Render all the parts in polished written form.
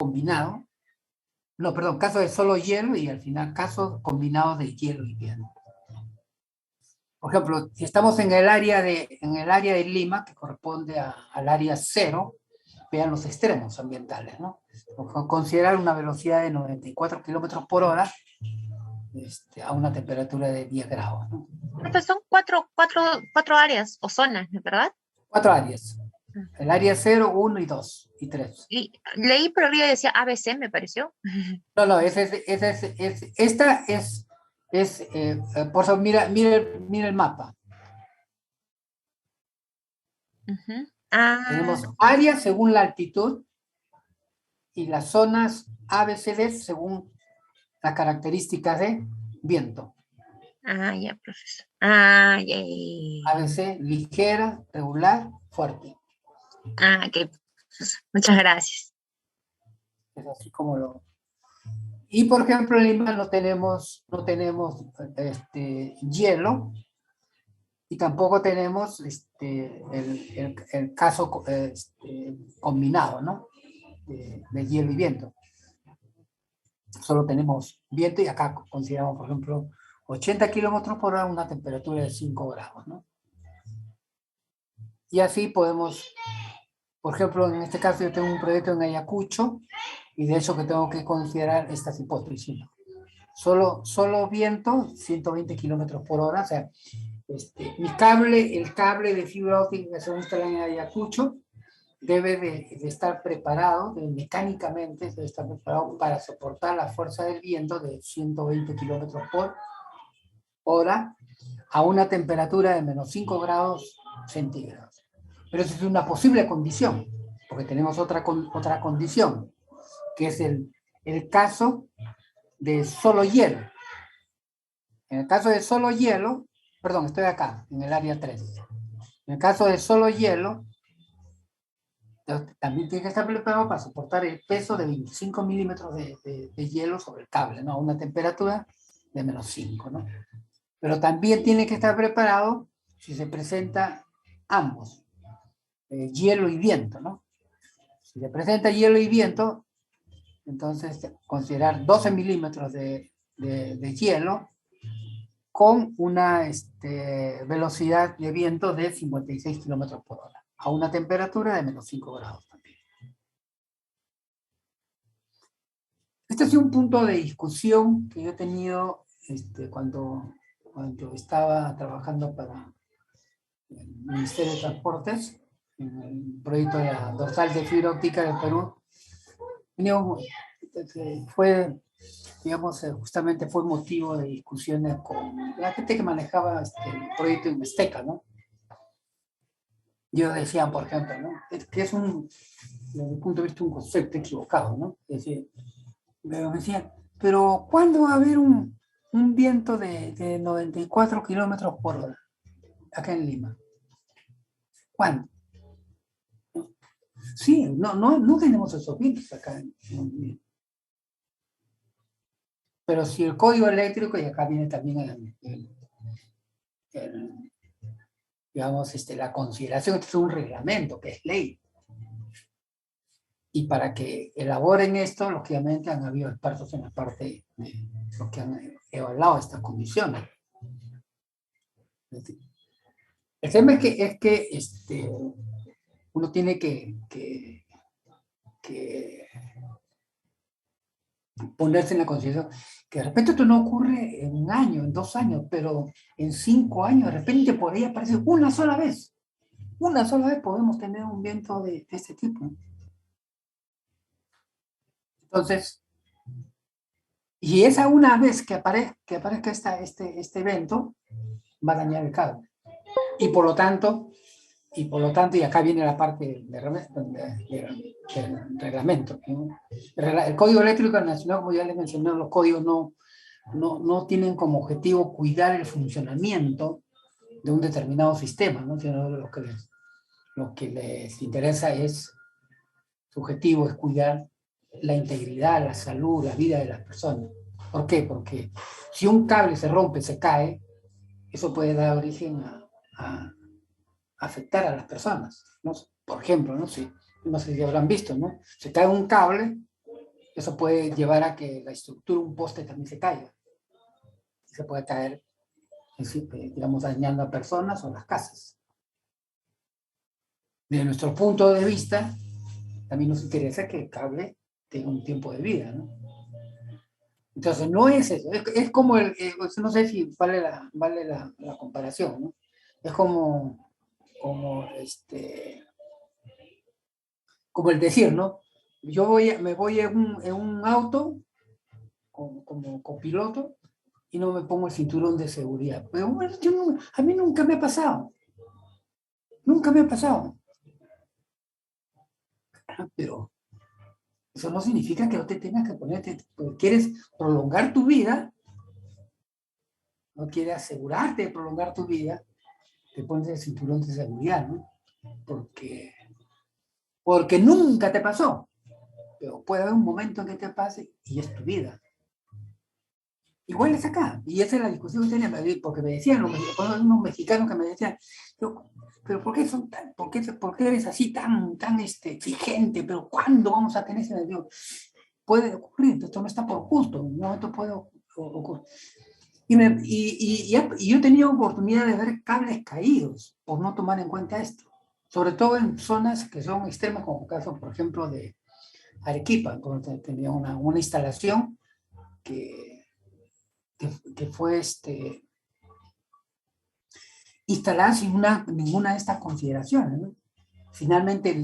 combinado. No, perdón, caso de solo hielo y al final casos combinados de hielo y viento. Por ejemplo, si estamos en el área de Lima, que corresponde al área 0, vean los extremos ambientales, ¿no? Considerar una velocidad de 94 kilómetros por hora a una temperatura de 10 grados, ¿no? Pues son cuatro áreas o zonas, ¿verdad? 4 áreas. El área 0, 1 y 2 y 3. Y leí por arriba y decía ABC, me pareció. No, esta por eso mira el mapa. Uh-huh. Tenemos áreas según la altitud y las zonas ABCD según las características de viento. Ya, profesor. Ya. ABC, ligera, regular, fuerte. Ok. Muchas gracias. Es así como lo... Y por ejemplo en Lima no tenemos hielo y tampoco tenemos el caso combinado, ¿no? De hielo y viento. Solo tenemos viento y acá consideramos, por ejemplo, 80 kilómetros por hora, una temperatura de 5 grados, ¿no? Y así podemos, por ejemplo, en este caso yo tengo un proyecto en Ayacucho y de hecho que tengo que considerar estas hipótesis, ¿no? Solo viento, 120 kilómetros por hora, o sea, el cable de fibra óptica que se instala en Ayacucho debe de estar preparado, mecánicamente debe estar preparado para soportar la fuerza del viento de 120 kilómetros por hora a una temperatura de menos 5 grados centígrados. Pero eso es una posible condición, porque tenemos otra condición, que es el caso de solo hielo. En el caso de solo hielo, perdón, estoy acá, en el área 3. En el caso de solo hielo, también tiene que estar preparado para soportar el peso de 25 milímetros de hielo sobre el cable, ¿no? A una temperatura de menos 5, ¿no? Pero también tiene que estar preparado si se presenta ambos, hielo y viento, ¿no? Si se presenta hielo y viento, entonces considerar 12 milímetros de hielo con una velocidad de viento de 56 kilómetros por hora, a una temperatura de menos 5 grados también. Este ha sido un punto de discusión que yo he tenido cuando estaba trabajando para el Ministerio de Transportes, en el proyecto de la dorsal de fibra óptica del Perú. Justamente fue motivo de discusiones con la gente que manejaba el proyecto Investeca, ¿no? Ellos decían, por ejemplo, ¿no? Que es desde mi punto de vista, un concepto equivocado, ¿no? Es decir, me decían, pero ¿cuándo va a haber un viento de 94 kilómetros por hora acá en Lima? ¿Cuándo? Sí, no tenemos esos vientos acá en Lima. Pero si el código eléctrico, y acá viene también la consideración, esto es un reglamento, que es ley. Y para que elaboren esto, lógicamente han habido expertos en la parte de los que han evaluado estas condiciones. El tema es que uno tiene que ponerse en la consideración que de repente esto no ocurre en 1 año, en 2 años, pero en 5 años de repente podría aparecer una sola vez. Una sola vez podemos tener un viento de este tipo. Entonces, y esa una vez que aparezca este evento, va a dañar el cable. Y por lo tanto, y acá viene la parte del reglamento, ¿no? El Código Eléctrico Nacional, como ya les mencioné, los códigos no tienen como objetivo cuidar el funcionamiento de un determinado sistema, ¿no? Sino lo que les interesa su objetivo es cuidar la integridad, la salud, la vida de las personas. ¿Por qué? Porque si un cable se rompe, se cae, eso puede dar origen a afectar a las personas, ¿no? Por ejemplo, no sé si habrán visto, ¿no? Se cae un cable Eso puede llevar a que la estructura, un poste también se caiga. Se puede caer, digamos, dañando a personas o las casas. Desde nuestro punto de vista, también nos interesa que el cable tenga un tiempo de vida, ¿no? Entonces, no es eso. Es como no sé si vale la comparación, ¿no? Es como el decir, ¿no? Me voy en un auto como copiloto y no me pongo el cinturón de seguridad. Pero bueno, a mí nunca me ha pasado. Nunca me ha pasado. Pero eso no significa que no te tengas que ponerte, porque quieres prolongar tu vida, no quieres asegurarte de prolongar tu vida, te pones el cinturón de seguridad, ¿no? Porque nunca te pasó, pero puede haber un momento en que te pase y es tu vida. Igual es acá, y esa es la discusión que tenía, porque me decían unos mexicanos que me decían, pero ¿por qué por qué eres así tan exigente? ¿Pero cuándo vamos a tener ese medio? Puede ocurrir, esto no está por justo, en un momento puede ocurrir. Y yo he tenido oportunidad de ver cables caídos por no tomar en cuenta esto, sobre todo en zonas que son extremas, como el caso, por ejemplo, de Arequipa, donde tenía una instalación que fue instalada sin ninguna de estas consideraciones, ¿no? Finalmente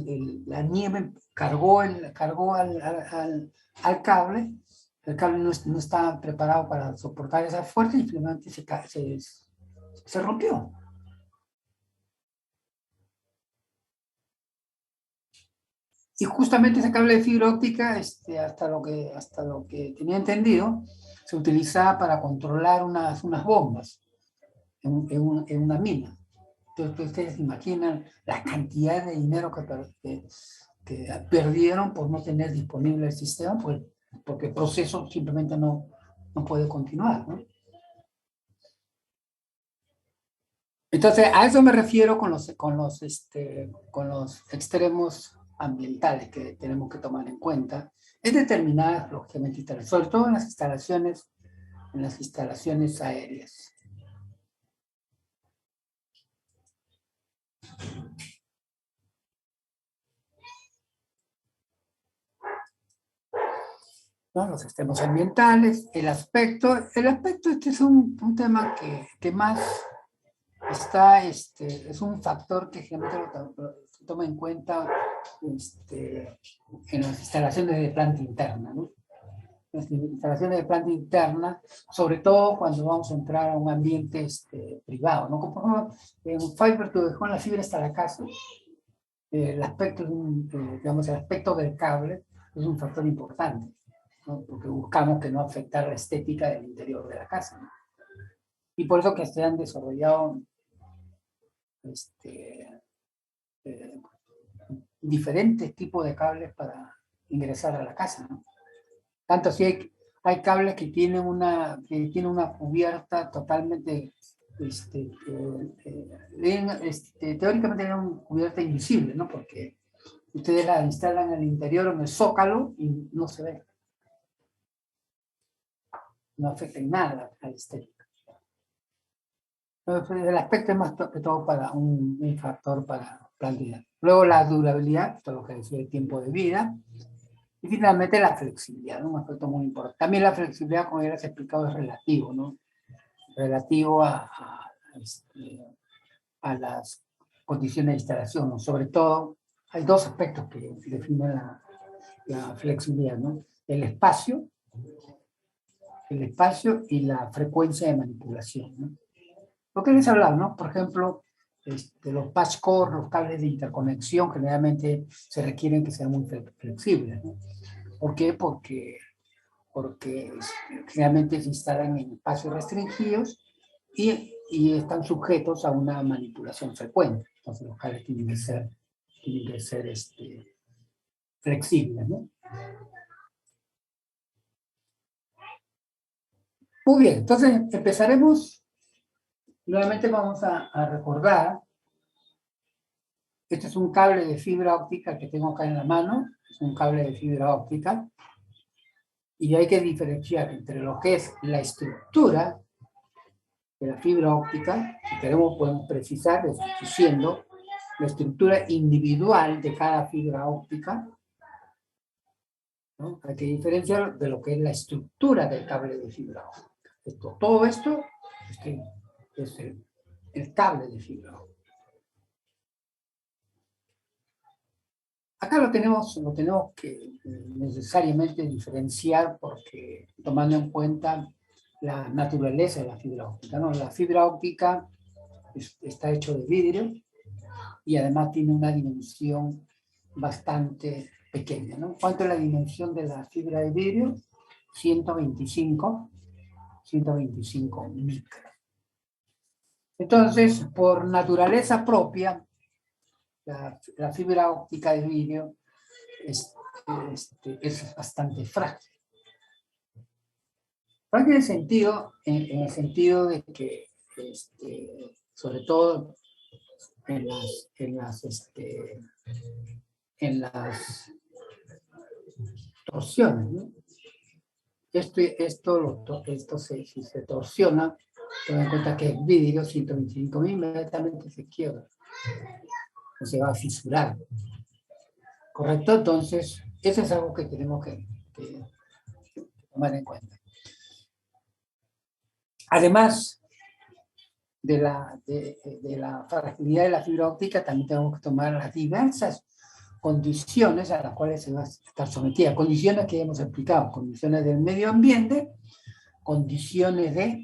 la nieve cargó al cable, el cable no estaba preparado para soportar esa fuerza y finalmente se rompió. Y justamente ese cable de fibra óptica, hasta lo que tenía entendido, se utilizaba para controlar unas bombas en una mina. Entonces, ustedes se imaginan la cantidad de dinero que perdieron por no tener disponible el sistema, porque el proceso simplemente no puede continuar, ¿no? Entonces, a eso me refiero con los extremos ambientales que tenemos que tomar en cuenta. Es determinadas, lógicamente, sobre todo en las instalaciones aéreas. ¿No? Los extremos ambientales, el aspecto es un tema que más está, es un factor que generalmente se toma en cuenta en las instalaciones de planta interna, ¿no? Las instalaciones de planta interna, sobre todo cuando vamos a entrar a un ambiente privado, ¿no? Como por ejemplo, en Fiber to the Home, la fibra hasta la casa, el aspecto, digamos, el aspecto del cable es un factor importante, ¿no? Porque buscamos que no afecte la estética del interior de la casa, ¿no? Y por eso que se han desarrollado diferentes tipos de cables para ingresar a la casa, ¿no? Tanto si hay cables que tienen una cubierta totalmente, teóricamente tienen una cubierta invisible, ¿no? Porque ustedes la instalan en el interior, en el zócalo, y no se ve. No afecta en nada a la estética. Entonces, el aspecto es más que todo para un factor para plantear. Luego la durabilidad, todo lo que decía el tiempo de vida. Y finalmente la flexibilidad, ¿no? Un aspecto muy importante. También la flexibilidad, como ya les he explicado, es relativo, ¿no? Relativo a las condiciones de instalación, ¿no? Sobre todo, hay dos aspectos que definen la flexibilidad, ¿no? El espacio y la frecuencia de manipulación, ¿no? Lo que les he hablado, ¿no? Por ejemplo, los patch cord, los cables de interconexión, generalmente se requieren que sean muy flexibles, ¿no? ¿Por qué? Porque generalmente se instalan en espacios restringidos y están sujetos a una manipulación frecuente. Entonces los cables tienen que ser flexibles, ¿no? Muy bien, entonces empezaremos. Nuevamente vamos a recordar. Este es un cable de fibra óptica que tengo acá en la mano. Es un cable de fibra óptica. Y hay que diferenciar entre lo que es la estructura de la fibra óptica, si queremos podemos precisar diciendo la estructura individual de cada fibra óptica, ¿no? Hay que diferenciar de lo que es la estructura del cable de fibra óptica. Todo esto es el cable de fibra óptica. Acá lo tenemos que necesariamente diferenciar porque tomando en cuenta la naturaleza de la fibra óptica, ¿no? La fibra óptica está hecho de vidrio y además tiene una dimensión bastante pequeña, ¿no? ¿Cuánto es la dimensión de la fibra de vidrio? 125 micras. Entonces, por naturaleza propia, la fibra óptica de vidrio es bastante frágil. Frágil en el sentido de que, sobre todo en las torsiones, ¿no? Si se torsiona, ten en cuenta que el vidrio 125.000 inmediatamente se quiebra, o se va a fisurar. ¿Correcto? Entonces, eso es algo que tenemos que tomar en cuenta. Además de la fragilidad de la fibra óptica, también tenemos que tomar las diversas condiciones a las cuales se va a estar sometida. Condiciones que hemos explicado, condiciones del medio ambiente, condiciones de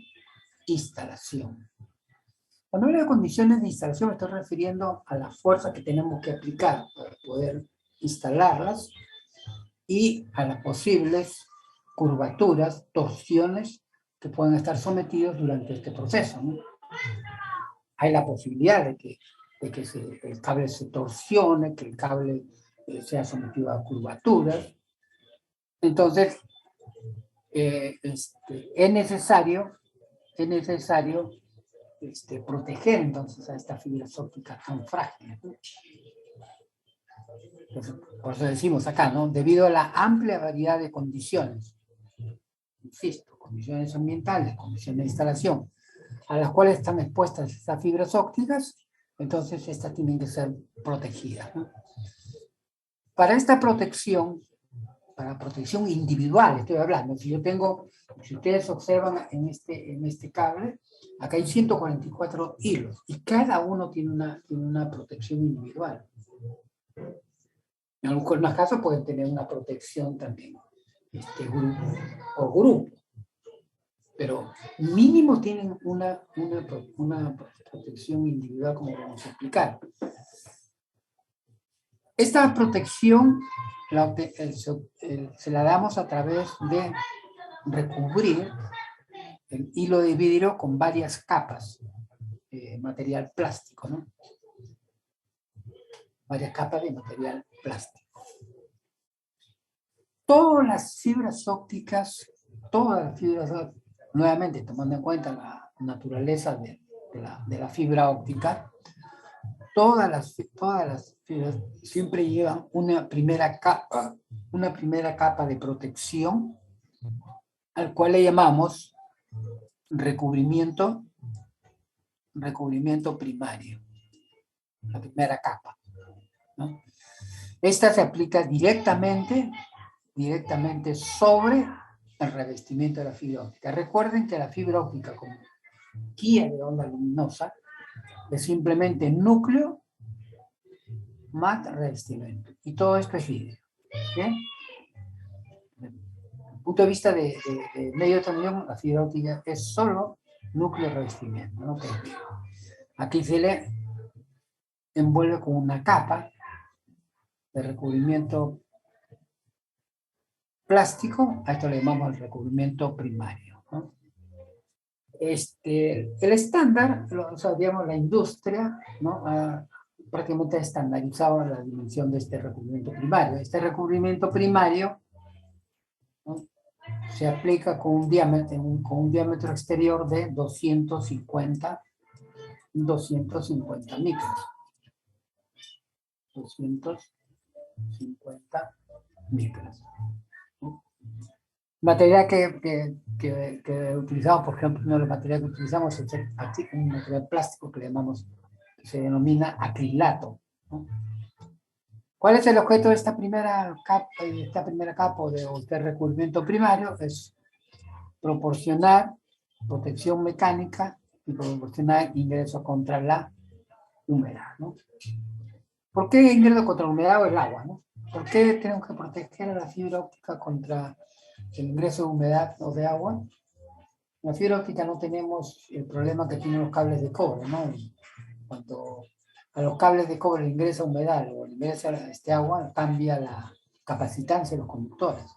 instalación. Cuando hablo de condiciones de instalación me estoy refiriendo a la fuerza que tenemos que aplicar para poder instalarlas y a las posibles curvaturas, torsiones que pueden estar sometidos durante este proceso, ¿no? Hay la posibilidad de que el cable se torsione, que el cable sea sometido a curvaturas. Entonces, es necesario proteger entonces a estas fibras ópticas tan frágiles. Entonces, por eso decimos acá, ¿no? Debido a la amplia variedad de condiciones, insisto, condiciones ambientales, condiciones de instalación, a las cuales están expuestas estas fibras ópticas, entonces estas tienen que ser protegidas, ¿no? Para esta protección, para protección individual, estoy hablando, si ustedes observan en este cable, acá hay 144 hilos, y cada uno tiene una protección individual. En algunos casos pueden tener una protección también, grupo, pero mínimo tienen una protección individual, como vamos a explicar. Esta protección se la damos a través de recubrir el hilo de vidrio con varias capas de material plástico, ¿no? Varias capas de material plástico. Todas las fibras ópticas, nuevamente tomando en cuenta la naturaleza de la fibra óptica, todas las fibras siempre llevan una primera capa de protección, al cual le llamamos recubrimiento primario, la primera capa, ¿no? Esta se aplica directamente sobre el revestimiento de la fibra óptica. Recuerden que la fibra óptica, como guía de onda luminosa, es simplemente núcleo más revestimiento. Y todo esto es vidrio. ¿Bien? Desde el punto de vista de medio de transmisión, la fibra óptica es solo núcleo de revestimiento, ¿no? Aquí se le envuelve con una capa de recubrimiento plástico, a esto le llamamos el recubrimiento primario, ¿no? El estándar, digamos, la industria, ¿no? Prácticamente estandarizado la dimensión de este recubrimiento primario. Este recubrimiento primario, ¿no? Se aplica con un diámetro exterior de 250 micras. 250 micras. Material que utilizamos, por ejemplo, uno de los materiales que utilizamos es un material plástico que le llamamos, que se denomina acrilato, ¿no? ¿Cuál es el objeto de esta primera capa o de este recubrimiento primario? Es proporcionar protección mecánica y proporcionar ingreso contra la humedad, ¿no? ¿Por qué ingreso contra la humedad o el agua, ¿no? ¿Por qué tenemos que proteger a la fibra óptica contra el ingreso de humedad o de agua? En la fibra óptica no tenemos el problema que tienen los cables de cobre, ¿no? Cuando a los cables de cobre le ingresa humedad o le ingresa agua, cambia la capacitancia de los conductores.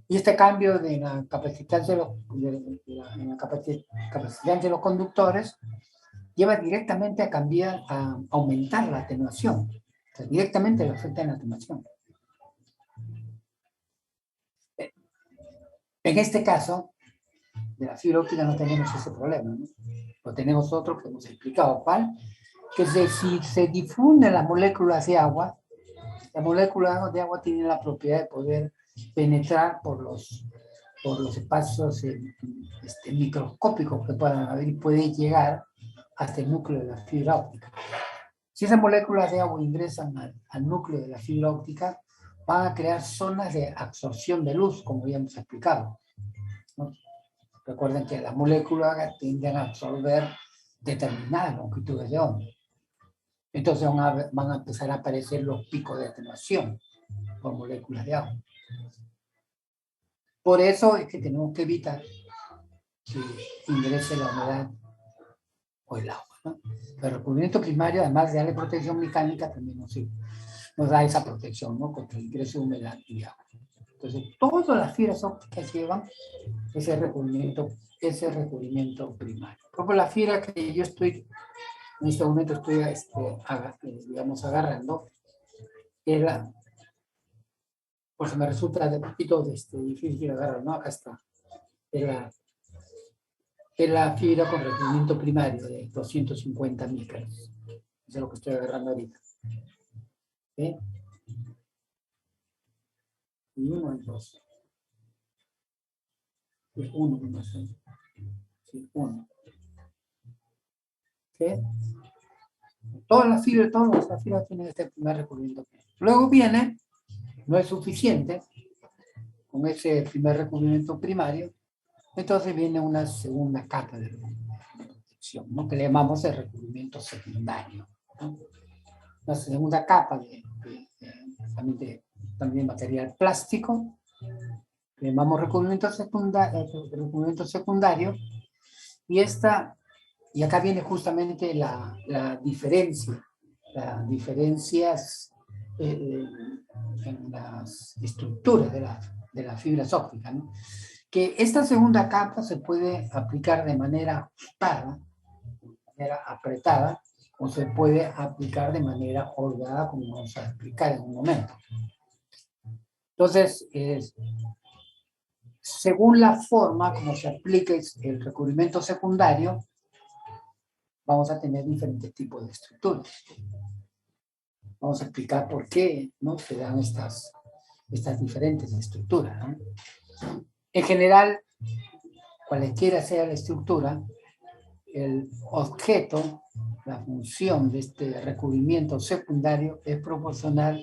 Y este cambio de la capacitancia de los conductores lleva directamente a cambiar, a aumentar la atenuación. O sea, directamente le afecta en la atenuación. En este caso, de la fibra óptica no tenemos ese problema, ¿no? Lo tenemos otro que hemos explicado, ¿cuál? Que si se difunden las moléculas de agua, la molécula de agua tiene la propiedad de poder penetrar por los espacios microscópicos que puedan haber y puede llegar hasta el núcleo de la fibra óptica. Si esas moléculas de agua ingresan al núcleo de la fibra óptica, van a crear zonas de absorción de luz, como ya hemos explicado, ¿no? Recuerden que las moléculas tienden a absorber determinadas longitudes de onda. Entonces van a empezar a aparecer los picos de atenuación por moléculas de agua. Por eso es que tenemos que evitar que ingrese la humedad o el agua, ¿no? El recubrimiento primario, además de darle protección mecánica, también nos da esa protección, ¿no? Contra el ingreso de humedad y agua. Entonces, todas las fibras ópticas llevan ese recubrimiento primario. Como la fibra que yo estoy, en este momento estoy, digamos, agarrando, es la, porque me resulta de poquito difícil agarrar, ¿no? Acá está. Es la fibra con recubrimiento primario de 250 micras. Eso es lo que estoy agarrando ahorita. ¿Sí? Y uno y dos. Es uno más uno. Sí, uno. ¿Sí? Todas las fibras tienen este primer recubrimiento. Luego viene, no es suficiente, con ese primer recubrimiento primario, entonces viene una segunda capa de protección, ¿no? Que le llamamos el recubrimiento secundario, ¿no? Una segunda capa también material plástico, le llamamos recubrimiento secundario, y acá viene justamente las diferencias en las estructuras de las fibras ópticas, ¿no? Que esta segunda capa se puede aplicar de manera ajustada, de manera apretada, o se puede aplicar de manera holgada, como vamos a explicar en un momento. Entonces, según la forma como se aplique el recubrimiento secundario, vamos a tener diferentes tipos de estructuras. Vamos a explicar por qué, ¿no? Se dan estas diferentes estructuras, ¿no? En general, cualquiera sea la estructura, el objeto, la función de este recubrimiento secundario es proporcionar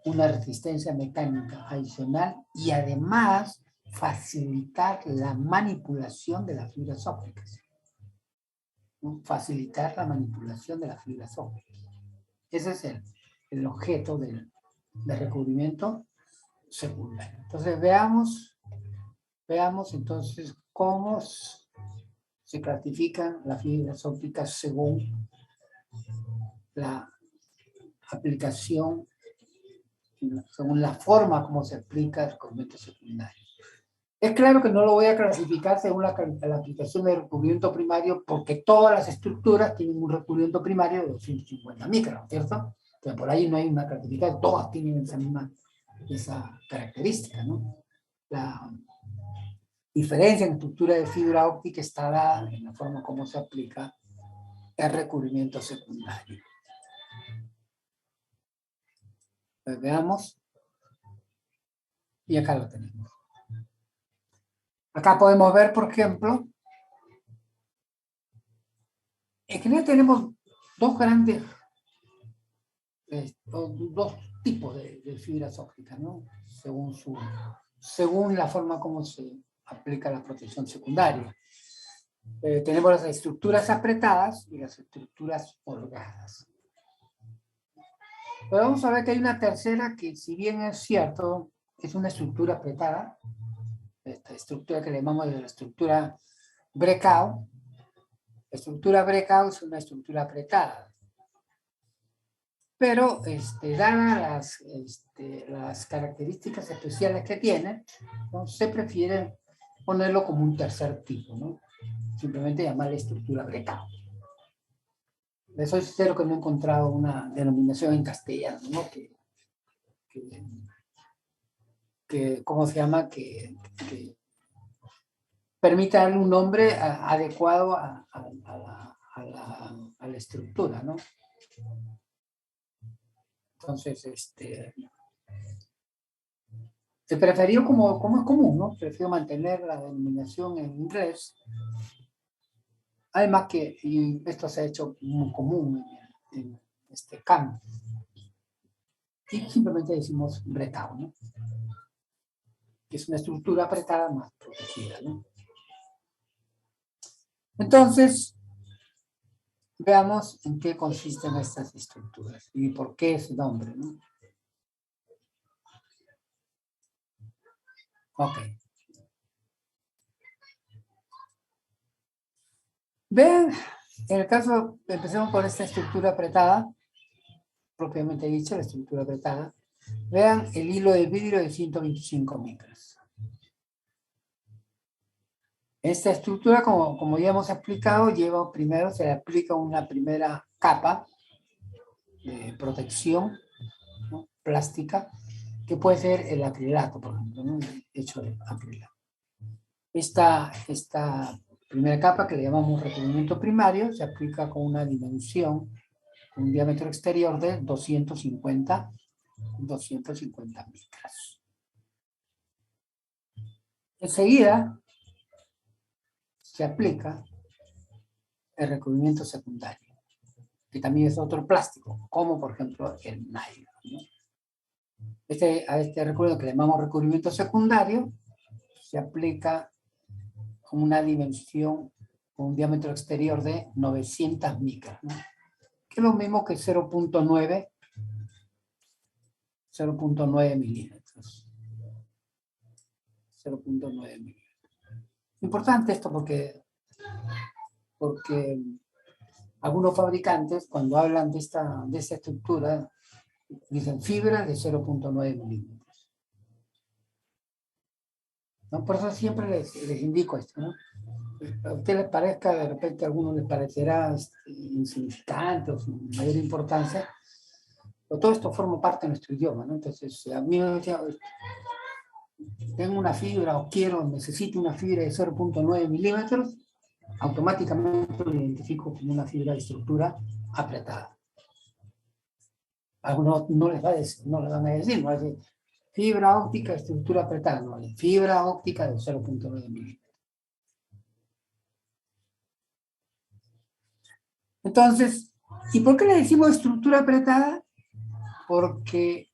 una resistencia mecánica adicional y además facilitar la manipulación de las fibras ópticas. ¿No? Facilitar la manipulación de las fibras ópticas. Ese es el objeto del recubrimiento secundario. Entonces veamos entonces cómo se clasifican las fibras ópticas según la aplicación, según la forma como se aplica el recubrimiento secundario. Es claro que no lo voy a clasificar según la aplicación del recubrimiento primario, porque todas las estructuras tienen un recubrimiento primario de 250 micras, ¿cierto? Pero por ahí no hay una clasificación, todas tienen esa característica, ¿no? La diferencia en estructura de fibra óptica está dada en la forma como se aplica el recubrimiento secundario. Pues veamos. Y acá lo tenemos. Acá podemos ver, por ejemplo, en general tenemos dos grandes, dos tipos de fibras ópticas, ¿no? Según la forma como se aplica la protección secundaria. Tenemos las estructuras apretadas y las estructuras holgadas. Pero vamos a ver que hay una tercera que, si bien es cierto, es una estructura apretada, esta estructura que le llamamos de la estructura breakout. La estructura breakout es una estructura apretada. Pero, dadas las características especiales que tiene, ¿no? Se prefiere ponerlo como un tercer tipo, ¿no? Simplemente llamarle estructura breakout. Les soy sincero que no he encontrado una denominación en castellano, ¿no? ¿Cómo se llama? Que permita darle un nombre adecuado a la estructura, ¿no? Entonces, he preferido como es común, ¿no? Prefiero mantener la denominación en inglés. Además que y esto se ha hecho muy común en este campo. Y simplemente decimos breakout, ¿no? Que es una estructura apretada más protegida, ¿no? Entonces, veamos en qué consisten estas estructuras y por qué ese nombre, ¿no? Ok. Vean, en el caso, empecemos por esta estructura apretada, propiamente dicha, la estructura apretada. Vean el hilo de vidrio de 125 micras. Esta estructura, como ya hemos explicado, primero se le aplica una primera capa de protección, ¿no? Plástica, que puede ser el acrilato, por ejemplo, ¿no? Hecho de acrilato. Esta primera capa, que le llamamos recubrimiento primario, se aplica con una dimensión, un diámetro exterior de 250 micras. Enseguida se aplica el recubrimiento secundario, que también es otro plástico, como por ejemplo el nylon, ¿no? A este recubrimiento, que le llamamos recubrimiento secundario, se aplica con una dimensión, con un diámetro exterior de 900 micras, ¿no? Que es lo mismo que 0.9 milímetros. 0.9 milímetros. Importante esto porque algunos fabricantes, cuando hablan de esta estructura, dicen fibra de 0.9 milímetros. ¿No? Por eso siempre les indico esto, ¿no? A ustedes les parezca, de repente a algunos les parecerá insignificante o sin mayor importancia, pero todo esto forma parte de nuestro idioma, ¿no? Entonces, a mí me decía, tengo una fibra o necesito una fibra de 0.9 milímetros, automáticamente lo identifico como una fibra de estructura apretada. Algunos no les van a decir, no va a decir fibra óptica de estructura apretada, no, fibra óptica de 0.9 milímetros. Entonces, ¿y por qué le decimos estructura apretada? Porque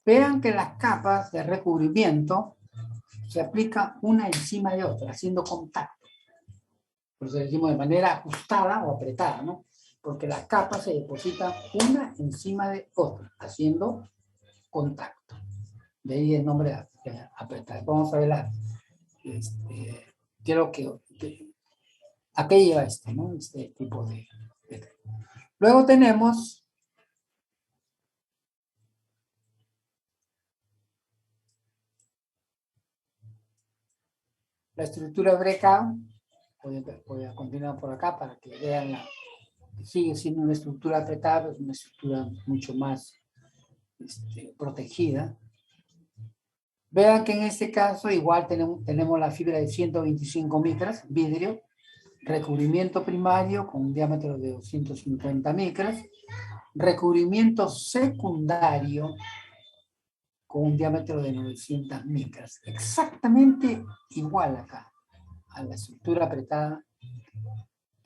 vean que las capas de recubrimiento se aplican una encima de otra, haciendo contacto. Por eso decimos de manera ajustada o apretada, ¿no? Porque las capas se depositan una encima de otra, haciendo contacto. De ahí el nombre apretada. Vamos a ver ¿a qué lleva esto, no? Este tipo de... Luego tenemos la estructura breakout. Voy a continuar por acá para que vean sigue siendo una estructura apretada, pero es una estructura mucho más protegida. Vean que en este caso igual tenemos la fibra de 125 micras, vidrio, recubrimiento primario con un diámetro de 250 micras, recubrimiento secundario con un diámetro de 900 micras. Exactamente igual acá, a la estructura apretada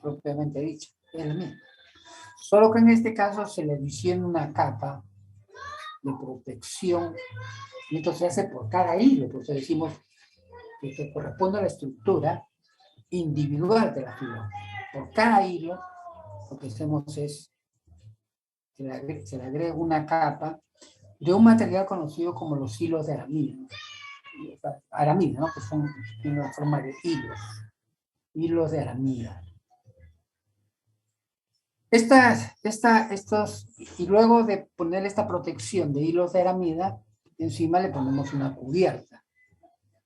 propiamente dicha. Es la misma. Solo que en este caso se le adiciona una capa de protección. Y esto se hace por cada hilo. Por eso decimos que corresponde a la estructura individual de la fibra. Por cada hilo, lo que hacemos es que se le agrega una capa de un material conocido como los hilos de aramida. Aramida, ¿no? Que son en la forma de hilos. Hilos de aramida. Y luego de poner esta protección de hilos de aramida, encima le ponemos una cubierta.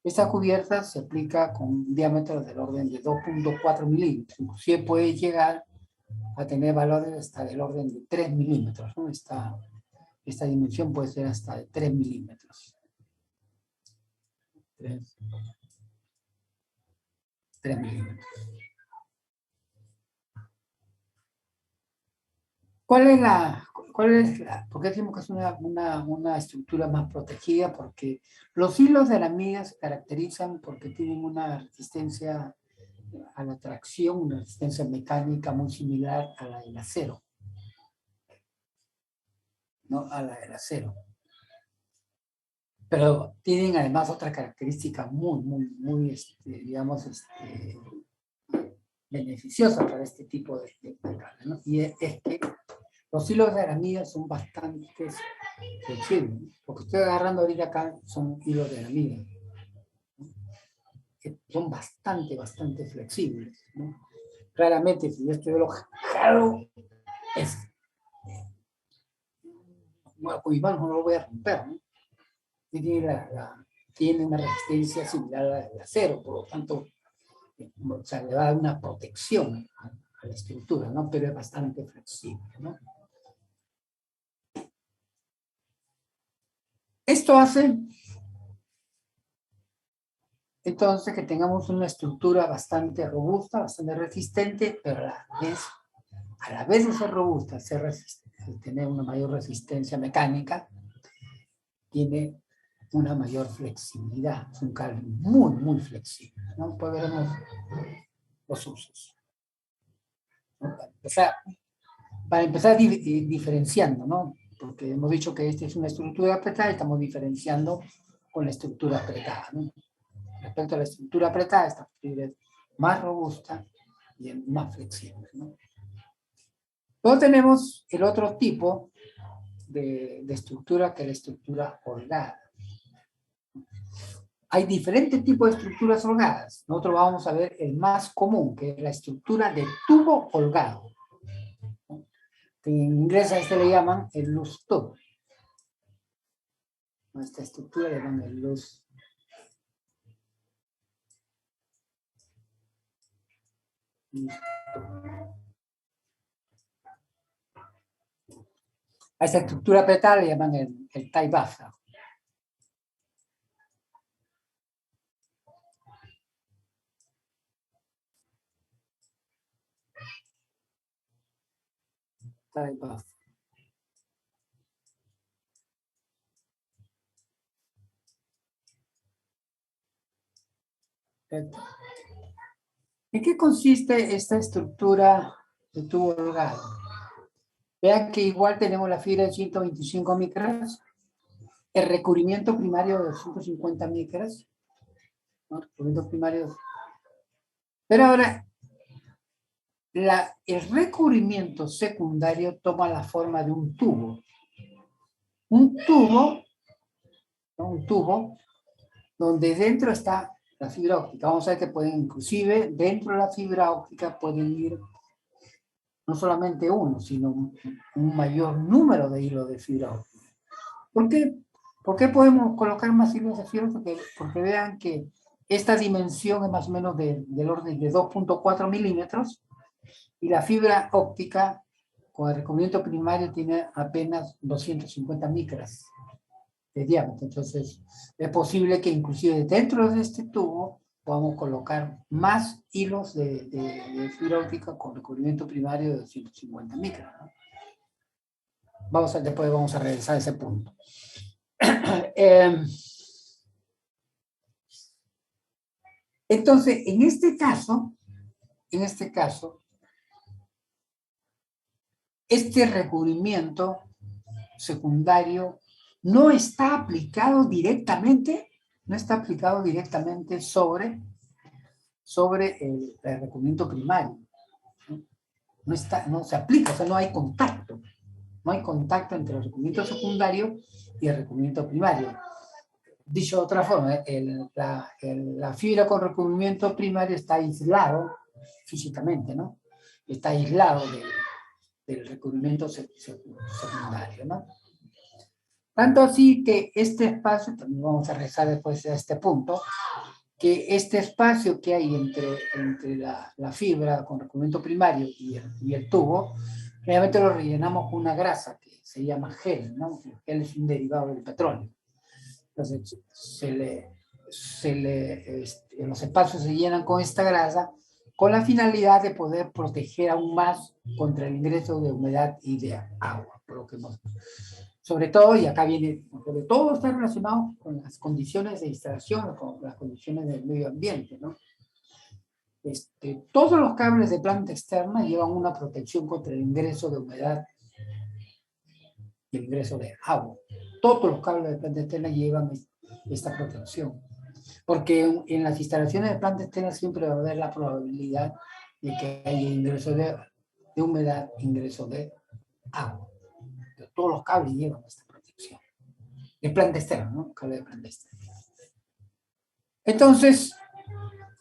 Esta cubierta se aplica con un diámetro del orden de 2.4 milímetros. Inclusive puede llegar a tener valores hasta del orden de 3 milímetros, ¿no? Esta dimensión puede ser hasta de 3 milímetros. 3 milímetros. ¿Por qué decimos que es una estructura más protegida? Porque los hilos de aramida se caracterizan porque tienen una resistencia a la tracción, una resistencia mecánica muy similar a la del acero. ¿No? A la del acero. Pero tienen además otra característica muy digamos, beneficiosa para este tipo de carga, ¿no? Y es que los hilos de aramida son bastante flexibles. Lo que estoy agarrando ahorita acá son hilos de aramida. Que son bastante flexibles, ¿no? Claramente, si esto yo lo jalo, no lo voy a romper, ¿no? Tiene una resistencia similar a la del acero, por lo tanto, o sea, le va a dar una protección a la estructura, ¿no? Pero es bastante flexible, ¿no? Esto hace entonces que tengamos una estructura bastante robusta, bastante resistente, pero a la vez de ser robusta, tener una mayor resistencia mecánica, tiene una mayor flexibilidad. Es un cable muy flexible, ¿no? Pues veremos los usos. Para empezar diferenciando, ¿no? Porque hemos dicho que esta es una estructura apretada y estamos diferenciando con la estructura apretada, ¿no? Respecto a la estructura apretada, esta fibra es más robusta y más flexible, ¿no? Luego tenemos el otro tipo de estructura, que es la estructura holgada. Hay diferentes tipos de estructuras holgadas. Nosotros vamos a ver el más común, que es la estructura de tubo holgado. En inglés a este le llaman el loose tube. A esta estructura le llaman el loose. A esta estructura apretada le llaman el tie buffer. Tie buffer. ¿En qué consiste esta estructura de tubo holgado? Vean que igual tenemos la fibra de 125 micras, el recubrimiento primario de 250 micras, ¿no? Recubrimiento primario. Pero ahora, el recubrimiento secundario toma la forma de un tubo. Un tubo, ¿no? Un tubo donde dentro está la fibra óptica. Vamos a ver que pueden, inclusive, dentro de la fibra óptica pueden ir no solamente uno, sino un mayor número de hilos de fibra óptica. ¿Por qué? ¿Por qué podemos colocar más hilos de fibra? Porque vean que esta dimensión es más o menos del orden de 2.4 milímetros y la fibra óptica con el recubrimiento primario tiene apenas 250 micras de diámetro. Entonces, es posible que inclusive dentro de este tubo podamos colocar más hilos de fibra óptica con recubrimiento primario de 250 micras, ¿no? Después vamos a regresar a ese punto. Entonces, en este caso, este recubrimiento secundario no está aplicado directamente, sobre el recubrimiento primario. No se aplica, o sea, no hay contacto. No hay contacto entre el recubrimiento secundario y el recubrimiento primario. Dicho de otra forma, la fibra con recubrimiento primario está aislado físicamente, ¿no? Está aislado del recubrimiento secundario, ¿no? Tanto así que este espacio, también vamos a regresar después a este punto, que este espacio que hay entre la fibra con recubrimiento primario y el tubo, realmente lo rellenamos con una grasa que se llama gel, ¿no? El gel es un derivado del petróleo. Entonces, los espacios se llenan con esta grasa con la finalidad de poder proteger aún más contra el ingreso de humedad y de agua, por lo que sobre todo, y acá viene, sobre todo está relacionado con las condiciones de instalación, con las condiciones del medio ambiente, ¿no? Todos los cables de planta externa llevan una protección contra el ingreso de humedad y el ingreso de agua. Todos los cables de planta externa llevan esta protección. Porque en las instalaciones de planta externa siempre va a haber la probabilidad de que haya ingreso de humedad, ingreso de agua. Pero todos los cables llevan esta protección. De planta externa, ¿no? Cable de planta externa. Entonces,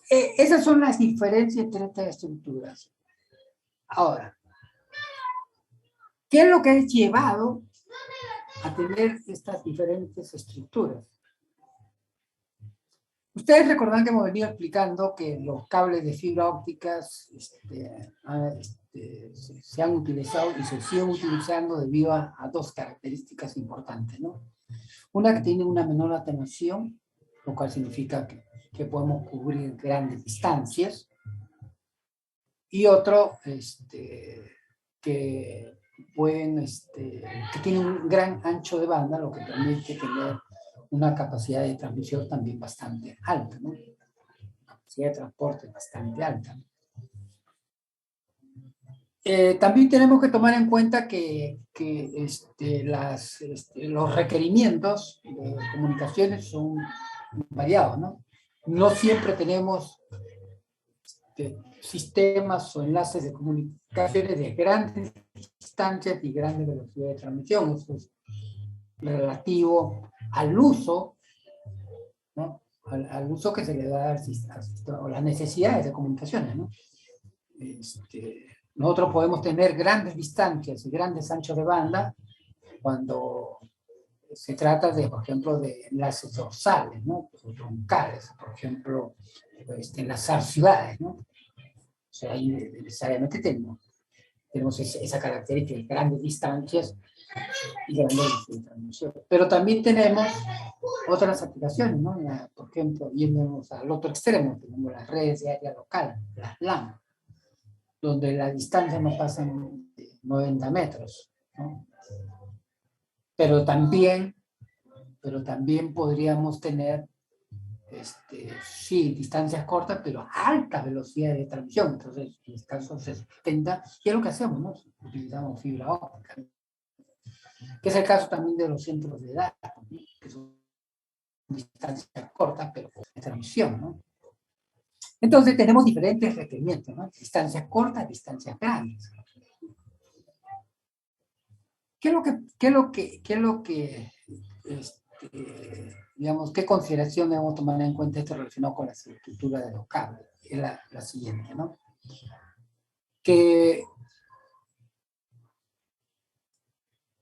esas son las diferencias entre estas estructuras. Ahora, ¿qué es lo que ha llevado a tener estas diferentes estructuras? Ustedes recordarán que hemos venido explicando que los cables de fibra óptica se han utilizado y se siguen utilizando debido a dos características importantes, ¿no? Una, que tiene una menor atenuación, lo cual significa que podemos cubrir grandes distancias, y otro, que tiene un gran ancho de banda, lo que permite tener una capacidad de transmisión también bastante alta, ¿no? Capacidad de transporte bastante alta. También tenemos que tomar en cuenta que los requerimientos de comunicaciones son variados, ¿no? No siempre tenemos sistemas o enlaces de comunicaciones de grandes distancias y grandes velocidades de transmisión. Eso es relativo al uso, ¿no? Al uso que se le da al sistema, o las necesidades de comunicaciones, ¿no? Nosotros podemos tener grandes distancias y grandes anchos de banda cuando se trata de, por ejemplo, de enlaces dorsales, ¿no? O troncales, por ejemplo, enlazar ciudades, ¿no? O sea, ahí necesariamente tenemos esa característica de grandes distancias y grandes velocidades de transmisión. Pero también tenemos otras aplicaciones, ¿no? Por ejemplo, yéndonos al otro extremo, tenemos las redes de área local, las LAN, donde la distancia no pasa de 90 metros, ¿no? Pero también podríamos tener, sí, distancias cortas, pero a alta velocidad de transmisión. Entonces, en este caso se extenda, y es lo que hacemos, ¿no? Utilizamos fibra óptica, que es el caso también de los centros de datos, ¿no? Que son distancias cortas, pero con transmisión, ¿no? Entonces, tenemos diferentes requerimientos, ¿no? Distancias cortas, distancias grandes. Digamos, qué consideración debemos tomar en cuenta esto relacionado con la estructura de los cables? Es la siguiente, ¿no? Que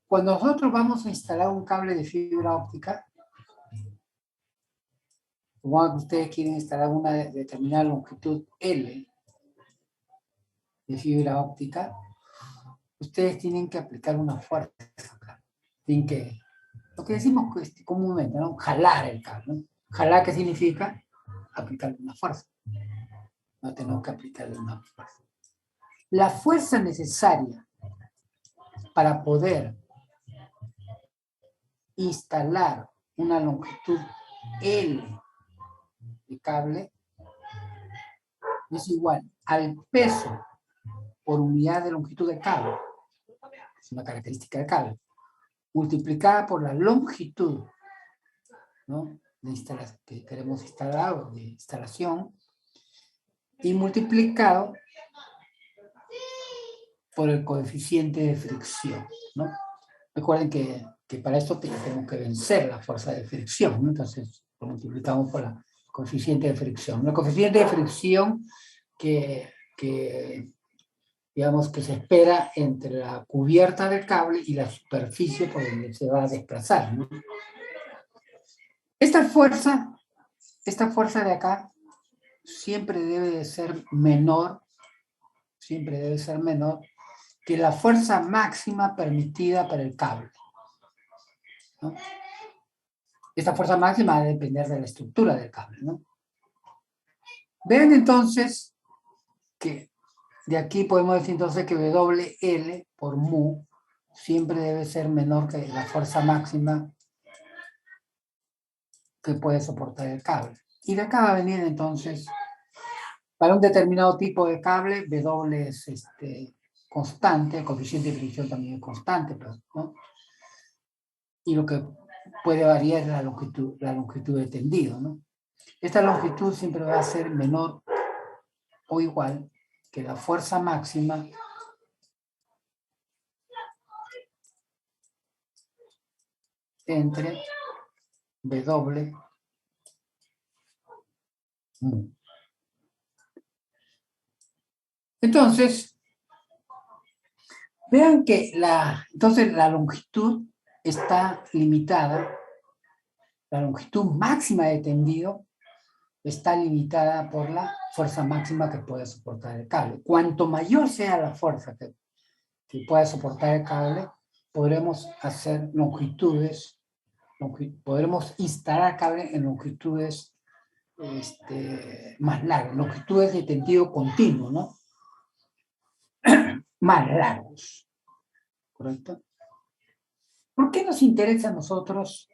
cuando nosotros vamos a instalar un cable de fibra óptica, como ustedes quieren instalar una determinada longitud L de fibra óptica, ustedes tienen que aplicar una fuerza acá. Tienen que, lo que decimos comúnmente, ¿no? Jalar el cable, ¿no? Jalar, ¿qué significa? Aplicarle una fuerza. No tenemos que aplicarle una fuerza. La fuerza necesaria para poder instalar una longitud L de cable es igual al peso por unidad de longitud de cable, es una característica del cable, multiplicada por la longitud, ¿no?, que queremos instalar o de instalación, y multiplicado por el coeficiente de fricción, ¿no? Recuerden que para esto tenemos que vencer la fuerza de fricción, ¿no? Entonces lo multiplicamos por el coeficiente de fricción. El coeficiente de fricción digamos que se espera entre la cubierta del cable y la superficie por donde se va a desplazar, ¿no? Esta fuerza de acá siempre debe de ser menor, que la fuerza máxima permitida para el cable, ¿no? Esta fuerza máxima va a depender de la estructura del cable, ¿no? Vean entonces que de aquí podemos decir entonces que WL por mu siempre debe ser menor que la fuerza máxima que puede soportar el cable. Y de acá va a venir entonces, para un determinado tipo de cable, W es constante, el coeficiente de fricción también es constante, ¿no? Y lo que puede variar es la longitud de tendido, ¿no? Esta longitud siempre va a ser menor o igual que la fuerza máxima entre W mu. Entonces, vean que entonces la longitud está limitada, la longitud máxima de tendido está limitada por la fuerza máxima que puede soportar el cable. Cuanto mayor sea la fuerza que pueda soportar el cable, podremos hacer podremos instalar cable en longitudes más largas, longitudes de tendido continuo, ¿no? Más largos, ¿correcto? ¿Por qué nos interesa a nosotros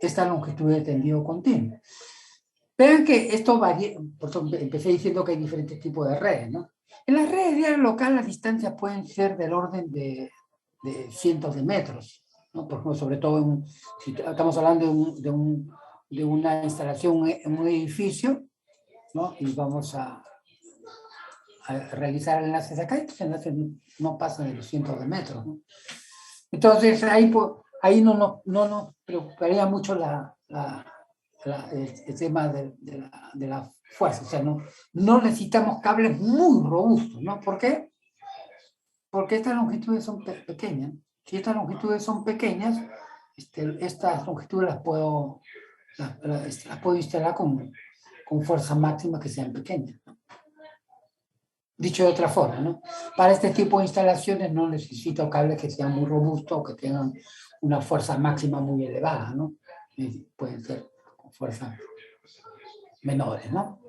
esta longitud de tendido continuo? Vean que esto varía, por eso empecé diciendo que hay diferentes tipos de redes, ¿no? En las redes de diario local las distancias pueden ser del orden de cientos de metros, ¿no? Por ejemplo, sobre todo si estamos hablando de una instalación en un edificio, ¿no? Y vamos a realizar enlaces acá, estos enlaces no pasan de los cientos de metros, ¿no? Entonces ahí no nos preocuparía mucho el tema de la fuerza, o sea, no necesitamos cables muy robustos, ¿no? ¿Por qué? Porque estas longitudes son pequeñas. Si estas longitudes son pequeñas, estas longitudes las puedo instalar con fuerza máxima que sean pequeñas, ¿no? Dicho de otra forma, ¿no? Para este tipo de instalaciones no necesito cables que sean muy robustos o que tengan una fuerza máxima muy elevada, ¿no? Pueden ser con fuerzas menores, ¿no?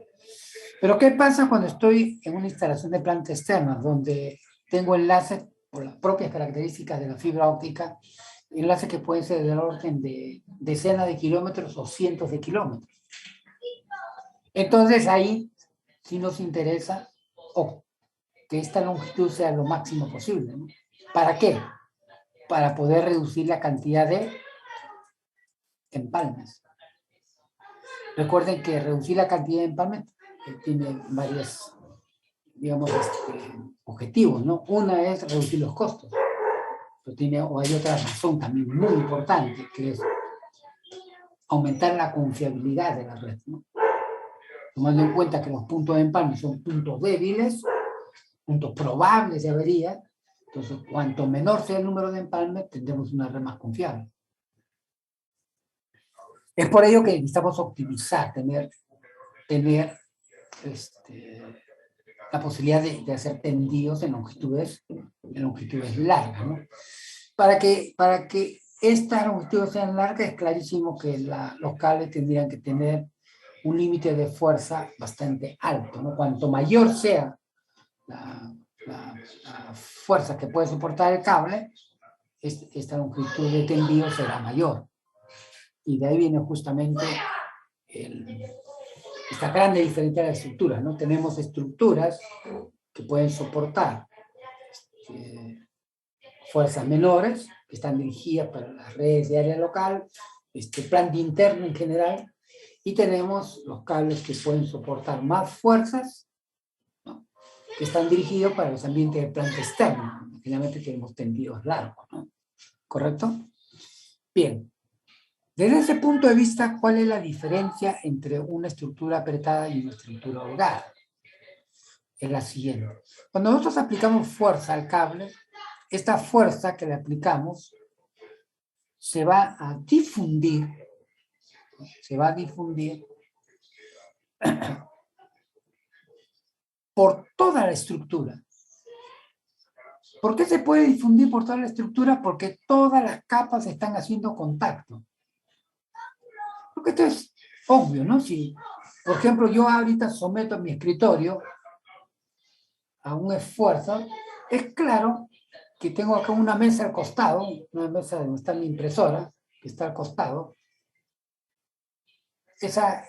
Pero ¿qué pasa cuando estoy en una instalación de planta externa donde tengo enlaces por las propias características de la fibra óptica, enlaces que pueden ser del orden de decenas de kilómetros o cientos de kilómetros? Entonces ahí sí nos interesa que esta longitud sea lo máximo posible, ¿no? ¿Para qué? Para poder reducir la cantidad de empalmes. Recuerden que reducir la cantidad de empalmes tiene varios, digamos, objetivos, ¿no? Una es reducir los costos, pero hay otra razón también muy importante, que es aumentar la confiabilidad de la red, ¿no? Tomando en cuenta que los puntos de empalme son puntos débiles, puntos probables de avería, entonces cuanto menor sea el número de empalmes, tendremos una red más confiable. Es por ello que necesitamos optimizar, tener la posibilidad de hacer tendidos en longitudes largas, ¿no? Para que estas longitudes sean largas, es clarísimo que los cables tendrían que tener un límite de fuerza bastante alto, ¿no? Cuanto mayor sea la fuerza que puede soportar el cable, esta longitud de tendido será mayor. Y de ahí viene justamente esta grande diferencia de estructuras, ¿no? Tenemos estructuras que pueden soportar fuerzas menores, que están dirigidas para las redes de área local, planta interno en general, y tenemos los cables que pueden soportar más fuerzas, ¿no? Que están dirigidos para los ambientes de planta externa. Finalmente tenemos tendidos largos, ¿no? ¿Correcto? Bien. Desde ese punto de vista, ¿cuál es la diferencia entre una estructura apretada y una estructura holgada? Es la siguiente. Cuando nosotros aplicamos fuerza al cable, esta fuerza que le aplicamos se va a difundir por toda la estructura. ¿Por qué se puede difundir por toda la estructura? Porque todas las capas están haciendo contacto. Porque esto es obvio, ¿no? Si, por ejemplo, yo ahorita someto mi escritorio a un esfuerzo, es claro que tengo acá una mesa al costado, una mesa donde está mi impresora, que está al costado. Esa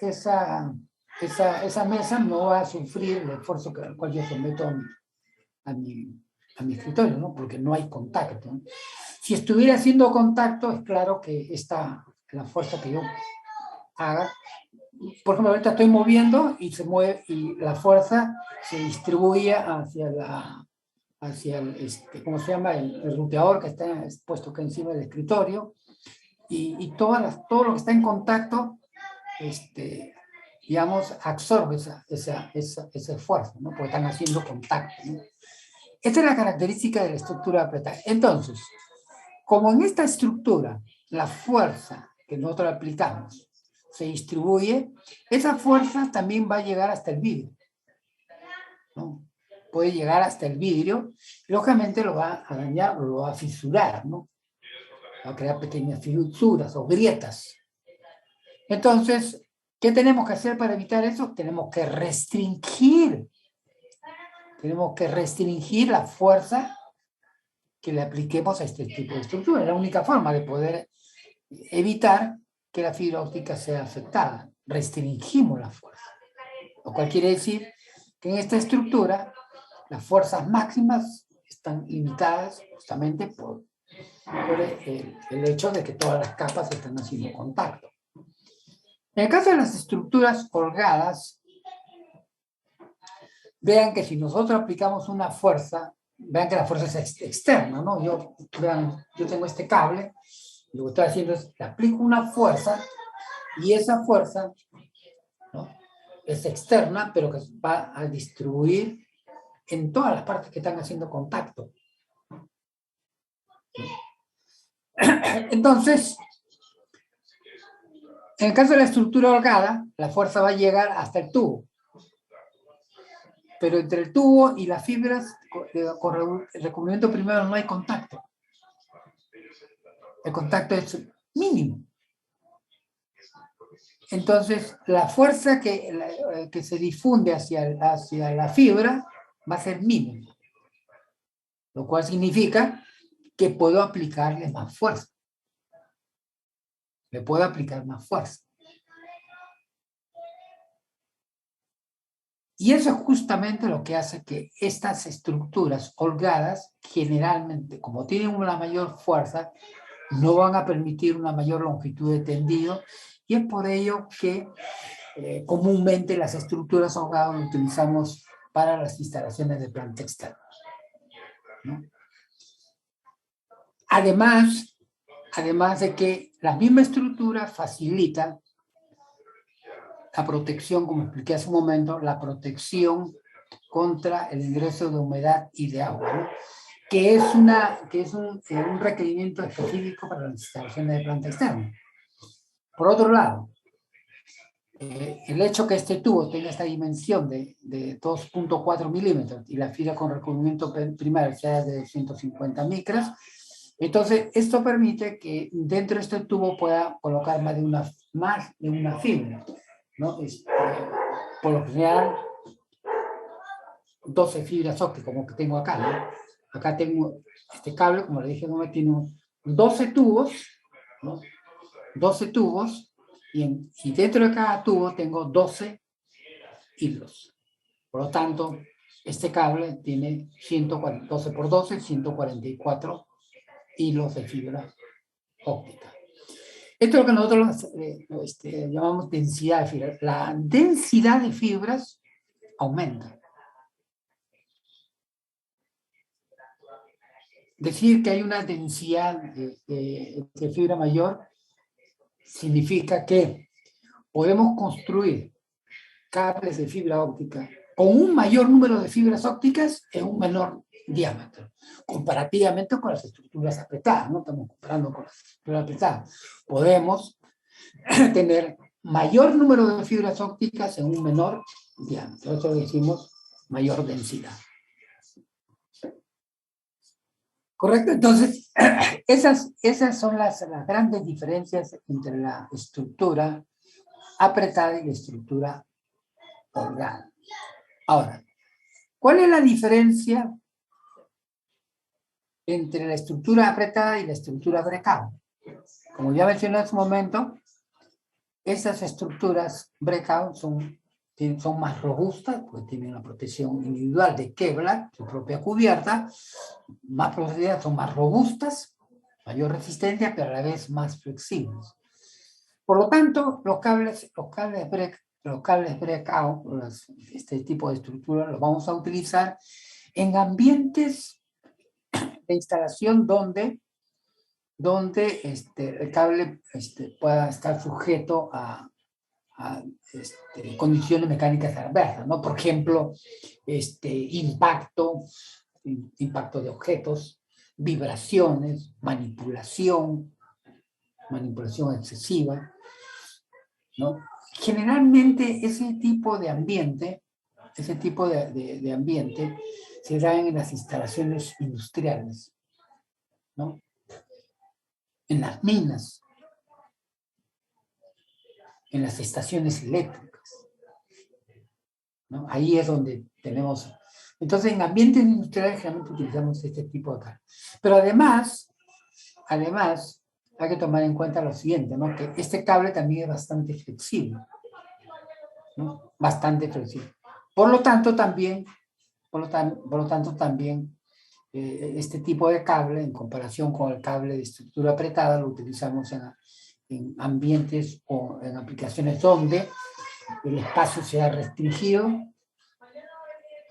mesa no va a sufrir el esfuerzo al cual yo someto a mi escritorio, ¿no? Porque no hay contacto, ¿no? Si estuviera haciendo contacto, es claro que la fuerza que yo haga, por ejemplo, ahorita estoy moviendo y se mueve, y la fuerza se distribuye hacia ¿cómo se llama? El ruteador que está puesto acá encima del escritorio, y todo lo que está en contacto, digamos, absorbe ese esfuerzo, ¿no? Porque están haciendo contacto, ¿no? Esta es la característica de la estructura apretada. Entonces, como en esta estructura la fuerza que nosotros aplicamos se distribuye, esa fuerza también va a llegar hasta el vidrio, ¿no? Puede llegar hasta el vidrio, lógicamente lo va a dañar, lo va a fisurar, ¿no? Va a crear pequeñas fisuras o grietas. Entonces, ¿qué tenemos que hacer para evitar eso? Tenemos que restringir la fuerza que le apliquemos a este tipo de estructura. Es la única forma de poder evitar que la fibra óptica sea afectada. Restringimos la fuerza. Lo cual quiere decir que en esta estructura las fuerzas máximas están limitadas justamente por el hecho de que todas las capas están haciendo contacto. En el caso de las estructuras holgadas, vean que si nosotros aplicamos una fuerza, vean que la fuerza es externa, ¿no? Yo tengo este cable, y lo que estoy haciendo es le aplico una fuerza, y esa fuerza, ¿no?, es externa, pero que va a distribuir en todas las partes que están haciendo contacto. Entonces, en el caso de la estructura holgada, la fuerza va a llegar hasta el tubo. Pero entre el tubo y las fibras, con el recubrimiento primero no hay contacto. El contacto es mínimo. Entonces, la fuerza que se difunde hacia la fibra va a ser mínima. Lo cual significa que puedo aplicarle más fuerza. Le puedo aplicar más fuerza. Y eso es justamente lo que hace que estas estructuras holgadas, generalmente, como tienen una mayor fuerza, no van a permitir una mayor longitud de tendido, y es por ello que comúnmente las estructuras holgadas las utilizamos para las instalaciones de planta externa, ¿no? Además de que la misma estructura facilita la protección, como expliqué hace un momento, la protección contra el ingreso de humedad y de agua, ¿no?, que es un requerimiento específico para las instalaciones de planta externa. Por otro lado, el hecho que este tubo tenga esta dimensión de 2.4 milímetros y la fibra con recubrimiento primario sea de 150 micras, entonces esto permite que dentro de este tubo pueda colocar más de una fibra, ¿no? Por lo general, 12 fibras ópticas, como que tengo acá, ¿no? Acá tengo este cable, como le dije, tiene 12 tubos, ¿no?, 12 tubos y dentro de cada tubo tengo 12 hilos. Por lo tanto, este cable tiene 12 por 12, 144 hilos de fibra óptica. Esto es lo que nosotros llamamos densidad de fibras. La densidad de fibras aumenta. Decir que hay una densidad de fibra mayor significa que podemos construir cables de fibra óptica con un mayor número de fibras ópticas en un menor diámetro, comparativamente con las estructuras apretadas, no estamos comparando con las estructuras apretadas. Podemos tener mayor número de fibras ópticas en un menor diámetro, eso decimos mayor densidad. ¿Correcto? Entonces, esas son las grandes diferencias entre la estructura apretada y la estructura holgada. Ahora, ¿cuál es la diferencia entre la estructura apretada y la estructura breakout? Como ya mencioné hace un momento, esas estructuras breakout son más robustas, porque tienen una protección individual de Kevlar, su propia cubierta, más protegidas, son más robustas, mayor resistencia, pero a la vez más flexibles. Por lo tanto, los cables breakout, este tipo de estructura, los vamos a utilizar en ambientes de instalación donde el cable pueda estar sujeto a condiciones mecánicas adversas, ¿no? Por ejemplo, impacto de objetos, vibraciones, manipulación excesiva, ¿no? Generalmente ese tipo de ambiente se da en las instalaciones industriales, ¿no? En las minas, en las estaciones eléctricas, ¿no? Ahí es donde tenemos... Entonces, en ambientes industriales generalmente utilizamos este tipo de cable. Pero además, hay que tomar en cuenta lo siguiente, ¿no? Que este cable también es bastante flexible, ¿no? Bastante flexible. Por lo tanto, también, este tipo de cable, en comparación con el cable de estructura apretada, lo utilizamos en ambientes o en aplicaciones donde el espacio sea restringido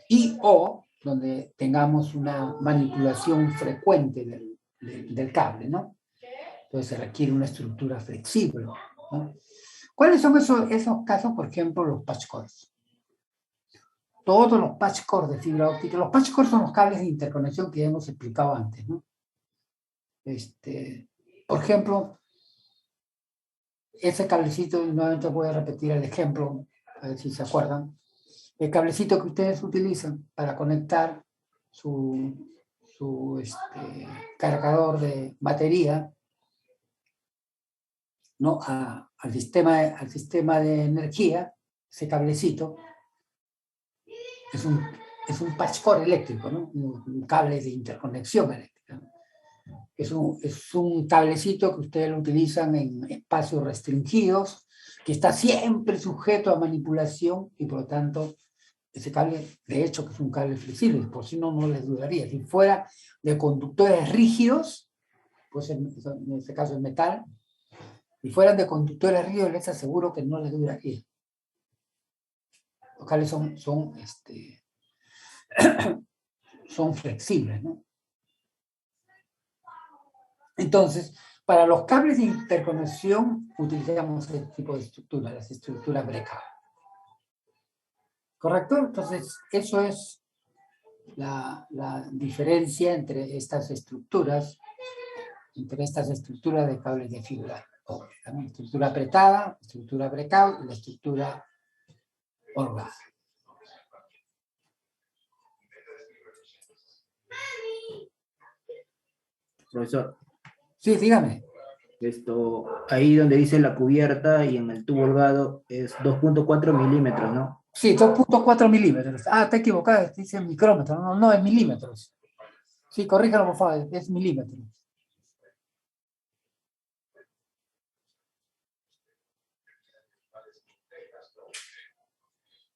y o donde tengamos una manipulación frecuente del cable, ¿no? Entonces se requiere una estructura flexible, ¿no? ¿Cuáles son esos casos? Por ejemplo, los patch cords. Todos los patch cords de fibra óptica. Los patch cords son los cables de interconexión que ya hemos explicado antes, ¿no? Por ejemplo, ese cablecito, nuevamente voy a repetir el ejemplo, a ver si se acuerdan. El cablecito que ustedes utilizan para conectar su cargador de batería, ¿no? al sistema de energía, ese cablecito, es un patch cord eléctrico, ¿no? Un cable de interconexión eléctrica, ¿no? Es un cablecito que ustedes lo utilizan en espacios restringidos, que está siempre sujeto a manipulación y por lo tanto ese cable, de hecho, que es un cable flexible, por si no les dudaría. Si fuera de conductores rígidos, pues en este caso es metal, si fueran de conductores rígidos, les aseguro que no les duraría. Los cables son flexibles, ¿no? Entonces, para los cables de interconexión utilizamos este tipo de estructuras, las estructuras breakout. ¿Correcto? Entonces, eso es la diferencia entre estas estructuras de cables de fibra óptica, ¿no? Estructura apretada, estructura breakout y la estructura holgada. Profesor, Sí, dígame. ahí donde dice la cubierta y en el tubo holgado es 2.4 milímetros, ¿no? Sí, 2.4 milímetros. Ah, está equivocado, dice micrómetros. No, es milímetros. Sí, corríjalo por favor, es milímetros.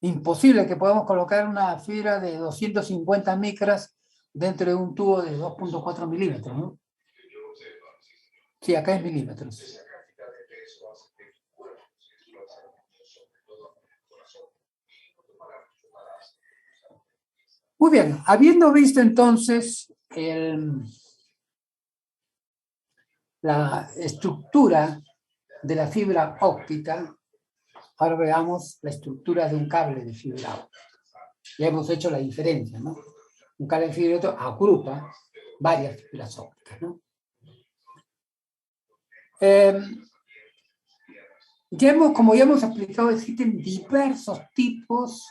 Imposible que podamos colocar una fibra de 250 micras dentro de un tubo de 2.4 milímetros, ¿no? Sí, acá es milímetros. Muy bien, habiendo visto entonces la estructura de la fibra óptica, ahora veamos la estructura de un cable de fibra óptica. Ya hemos hecho la diferencia, ¿no? Un cable de fibra óptica agrupa varias fibras ópticas, ¿no? Como ya hemos explicado, existen diversos tipos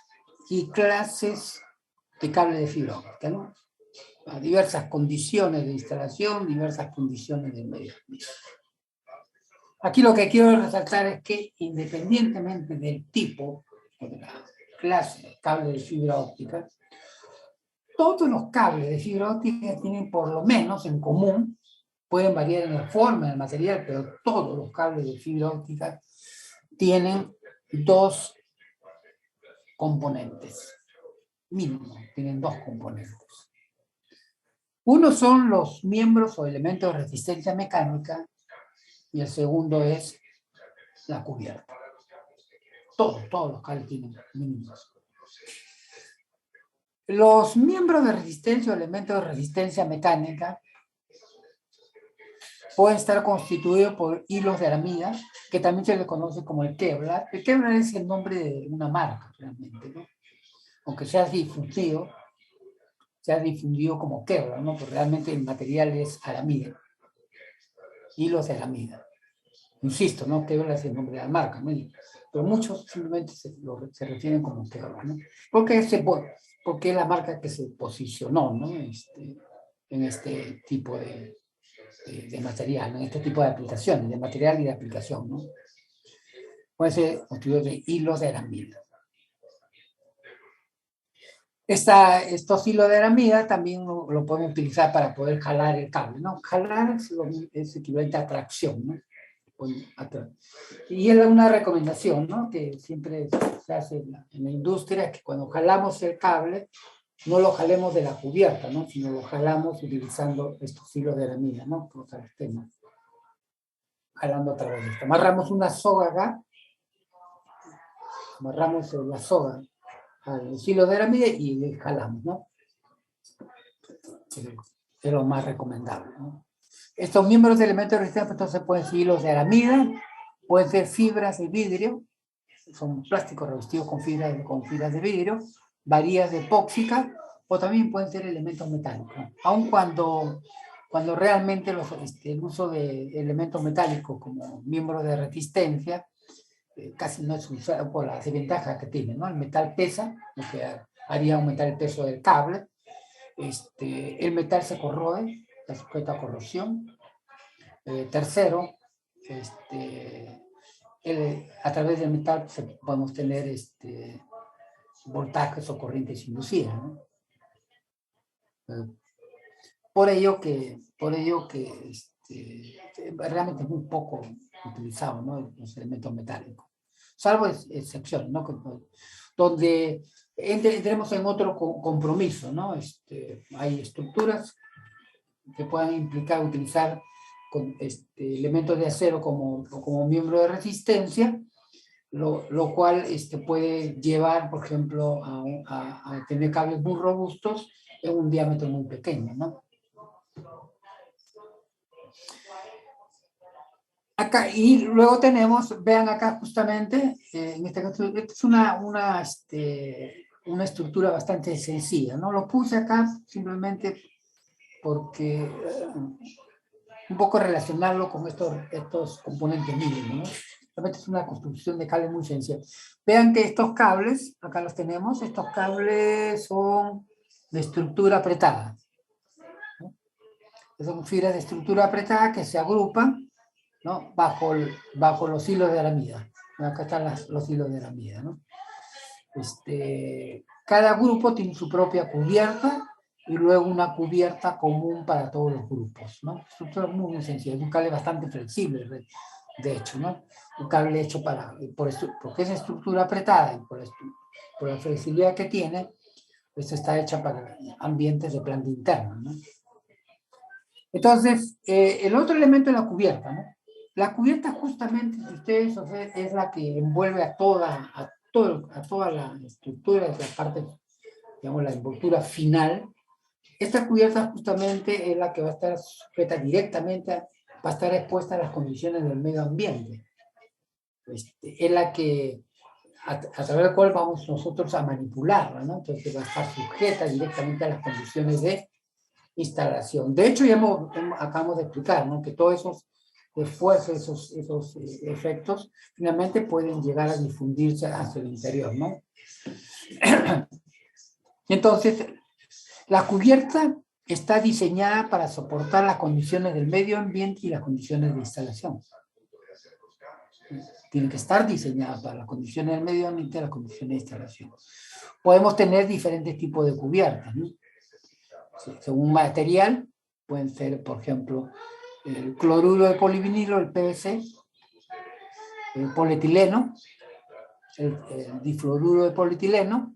y clases de cable de fibra óptica, ¿no? A diversas condiciones de instalación, diversas condiciones de medio ambiente. Aquí lo que quiero resaltar es que independientemente del tipo o de la clase de cable de fibra óptica, todos los cables de fibra óptica tienen por lo menos en común, pueden variar en la forma del material, pero todos los cables de fibra óptica tienen dos componentes, mínimo, tienen dos componentes. Uno son los miembros o elementos de resistencia mecánica y el segundo es la cubierta. Todos los cables tienen mínimos. Los miembros de resistencia o elementos de resistencia mecánica pueden estar constituidos por hilos de aramida, que también se le conoce como el Kevlar. El Kevlar es el nombre de una marca, realmente, ¿no? Aunque se ha difundido como Kevlar, ¿no? Porque realmente el material es aramida. Hilos de aramida. Insisto, ¿no? Kevlar es el nombre de la marca, ¿no? Pero muchos simplemente se refieren como Kevlar, ¿no? Porque es la marca que se posicionó, ¿no? En este tipo de material, ¿no? En este tipo de aplicaciones, de material y de aplicación, ¿no? Puede ser constituido de hilos de aramida. Estos hilos de aramida también lo podemos utilizar para poder jalar el cable, ¿no? Jalar es equivalente a tracción, ¿no? Y es una recomendación, ¿no? Que siempre se hace en la industria, que cuando jalamos el cable, no lo jalemos de la cubierta, ¿no? Sino lo jalamos utilizando estos hilos de aramida, ¿no? Como estemos jalando a través de esto. Amarramos una soga acá, amarramos la soga al hilo de aramida y le jalamos, ¿no? Es lo más recomendable, ¿no? Estos miembros de elementos de resistencia, entonces pueden ser hilos de aramida, pueden ser fibras de vidrio, son plásticos revestidos con fibras de vidrio, varillas de epóxica, o también pueden ser elementos metálicos. Aun cuando realmente el uso de elementos metálicos como miembros de resistencia casi no es usado por las desventajas que tiene, ¿no? El metal pesa, lo que haría aumentar el peso del cable. El metal se corroe, está sujeto a corrosión. Tercero, a través del metal podemos tener voltajes o corrientes inducidas, ¿no? Por ello que realmente es muy poco utilizado, ¿no? Los elementos metálicos, salvo excepciones, ¿no? Donde entremos en otro compromiso, ¿no? Hay estructuras que puedan implicar utilizar elementos de acero como miembro de resistencia, lo cual puede llevar, por ejemplo, a tener cables muy robustos en un diámetro muy pequeño, ¿no? Acá, y luego tenemos, vean acá justamente, en este caso, esta es una estructura bastante sencilla, ¿no? Lo puse acá simplemente porque un poco relacionarlo con estos componentes mínimos, ¿no? Realmente es una construcción de cables muy sencilla. Vean que estos cables, acá los tenemos, estos cables son de estructura apretada, ¿no? Son fibras de estructura apretada que se agrupan, ¿no? bajo los hilos de aramida. Acá están los hilos de aramida, ¿no? Cada grupo tiene su propia cubierta y luego una cubierta común para todos los grupos, ¿no? Estructura muy, muy sencilla, es un cable bastante flexible, de hecho, ¿no? Un cable hecho porque es estructura apretada y por la flexibilidad que tiene, pues está hecha para ambientes de planta interna, ¿no? Entonces, el otro elemento es la cubierta, ¿no? La cubierta justamente, si ustedes, o sea, es la que envuelve a toda la estructura, es la parte, digamos, la envoltura final. Esta cubierta justamente es la que va a estar sujeta directamente, va a estar expuesta a las condiciones del medio ambiente. Es la que, a través de la cual vamos nosotros a manipularla, ¿no? Entonces va a estar sujeta directamente a las condiciones de instalación. De hecho, ya acabamos de explicar, ¿no? Que todos esos esfuerzos, esos efectos, finalmente pueden llegar a difundirse hacia el interior, ¿no? Entonces, la cubierta está diseñada para soportar las condiciones del medio ambiente y las condiciones de instalación. Tiene que estar diseñada para las condiciones del medio ambiente y las condiciones de instalación. Podemos tener diferentes tipos de cubiertas, ¿no? Según material, pueden ser, por ejemplo, el cloruro de polivinilo, el PVC, el polietileno, el difluoruro de polietileno,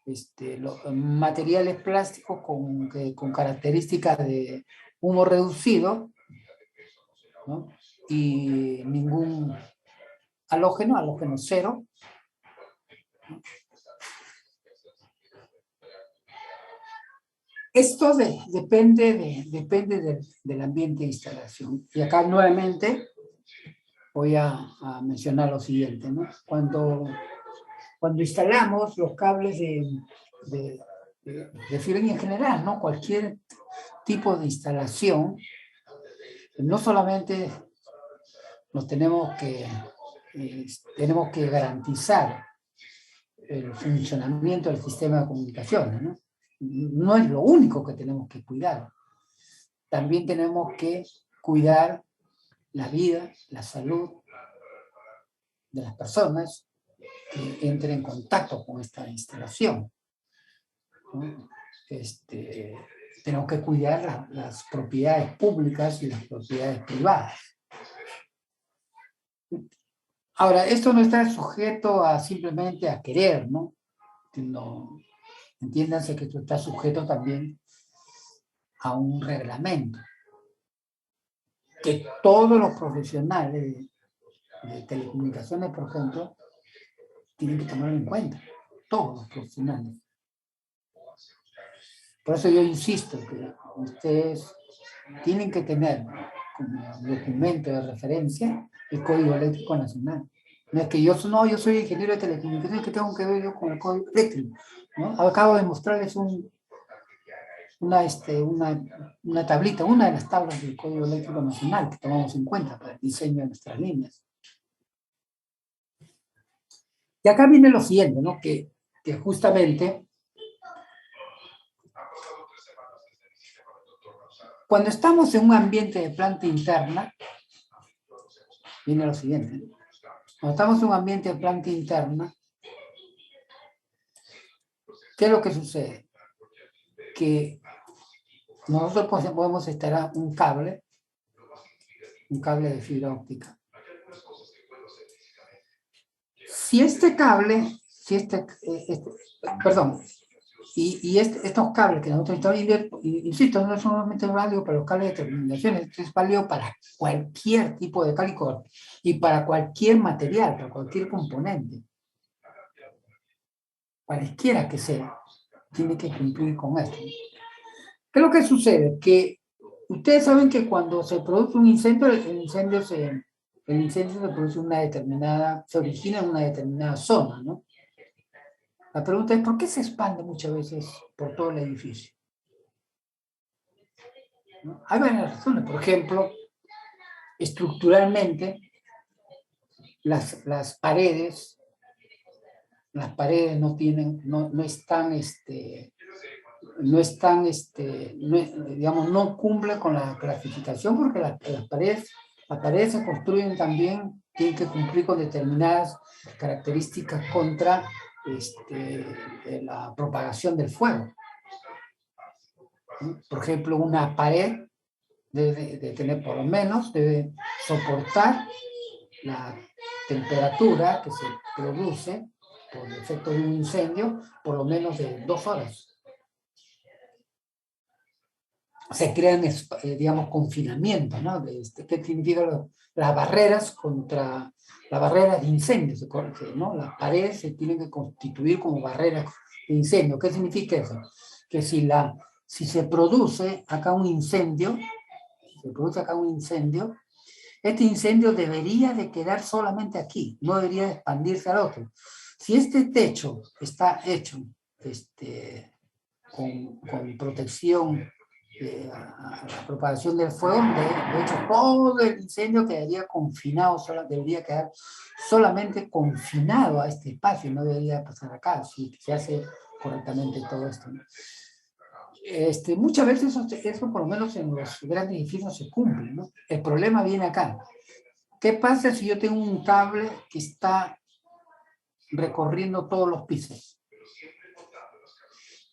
los materiales plásticos con características de humo reducido, ¿no? Y ningún halógeno cero, ¿no? Esto depende del ambiente de instalación. Y acá nuevamente voy a mencionar lo siguiente, ¿no? Cuando instalamos los cables de fibra en general, ¿no? Cualquier tipo de instalación, no solamente nos tenemos que garantizar el funcionamiento del sistema de comunicaciones, ¿no? No es lo único que tenemos que cuidar. También tenemos que cuidar la vida, la salud de las personas que entren en contacto con esta instalación, ¿no? Tenemos que cuidar las propiedades públicas y las propiedades privadas. Ahora, esto no está sujeto a simplemente a querer, ¿no? Entiéndanse que esto está sujeto también a un reglamento que todos los profesionales de telecomunicaciones, por ejemplo, tienen que tomarlo en cuenta, todos los profesionales. Por eso yo insisto que ustedes tienen que tener como documento de referencia el Código Eléctrico Nacional. No es que yo soy ingeniero de telecomunicaciones, que tengo que ver yo con el Código Eléctrico, ¿no? Acabo de mostrarles una tablita, una de las tablas del Código Eléctrico Nacional que tomamos en cuenta para el diseño de nuestras líneas. Y acá viene lo siguiente, ¿no? Que justamente cuando estamos en un ambiente de planta interna, viene lo siguiente, ¿no? Cuando estamos en un ambiente de planta interna, ¿qué es lo que sucede? Que nosotros podemos instalar un cable de fibra óptica. Si este cable, estos cables que nosotros instalamos, insisto, no es solamente válido para los cables de telecomunicaciones, es válido para cualquier tipo de cable y para cualquier material, para cualquier componente. Cualquiera que sea, tiene que cumplir con esto. ¿Qué es lo que sucede? Que ustedes saben que cuando se produce un incendio, el incendio se produce se origina en una determinada zona, ¿no? La pregunta es, ¿por qué se expande muchas veces por todo el edificio? ¿No? Hay varias razones. Por ejemplo, estructuralmente, las paredes no cumplen con la clasificación porque las paredes se construyen también, tienen que cumplir con determinadas características contra la propagación del fuego. Por ejemplo, una pared debe soportar la temperatura que se produce por el efecto de un incendio, por lo menos de 2 horas. Se crean, digamos, confinamientos, ¿no? ¿Qué significa las barreras contra las barreras de incendios? ¿No? Las paredes se tienen que constituir como barreras de incendio. ¿Qué significa eso? Que si se produce acá un incendio, este incendio debería de quedar solamente aquí, no debería de expandirse al otro. Si este techo está hecho con protección a la propagación del fuego, de hecho todo el incendio quedaría confinado, debería quedar solamente confinado a este espacio, no debería pasar acá, si se hace correctamente todo esto, ¿no? Muchas veces eso por lo menos en los grandes edificios se cumple, ¿no? El problema viene acá. ¿Qué pasa si yo tengo un cable que está recorriendo todos los pisos?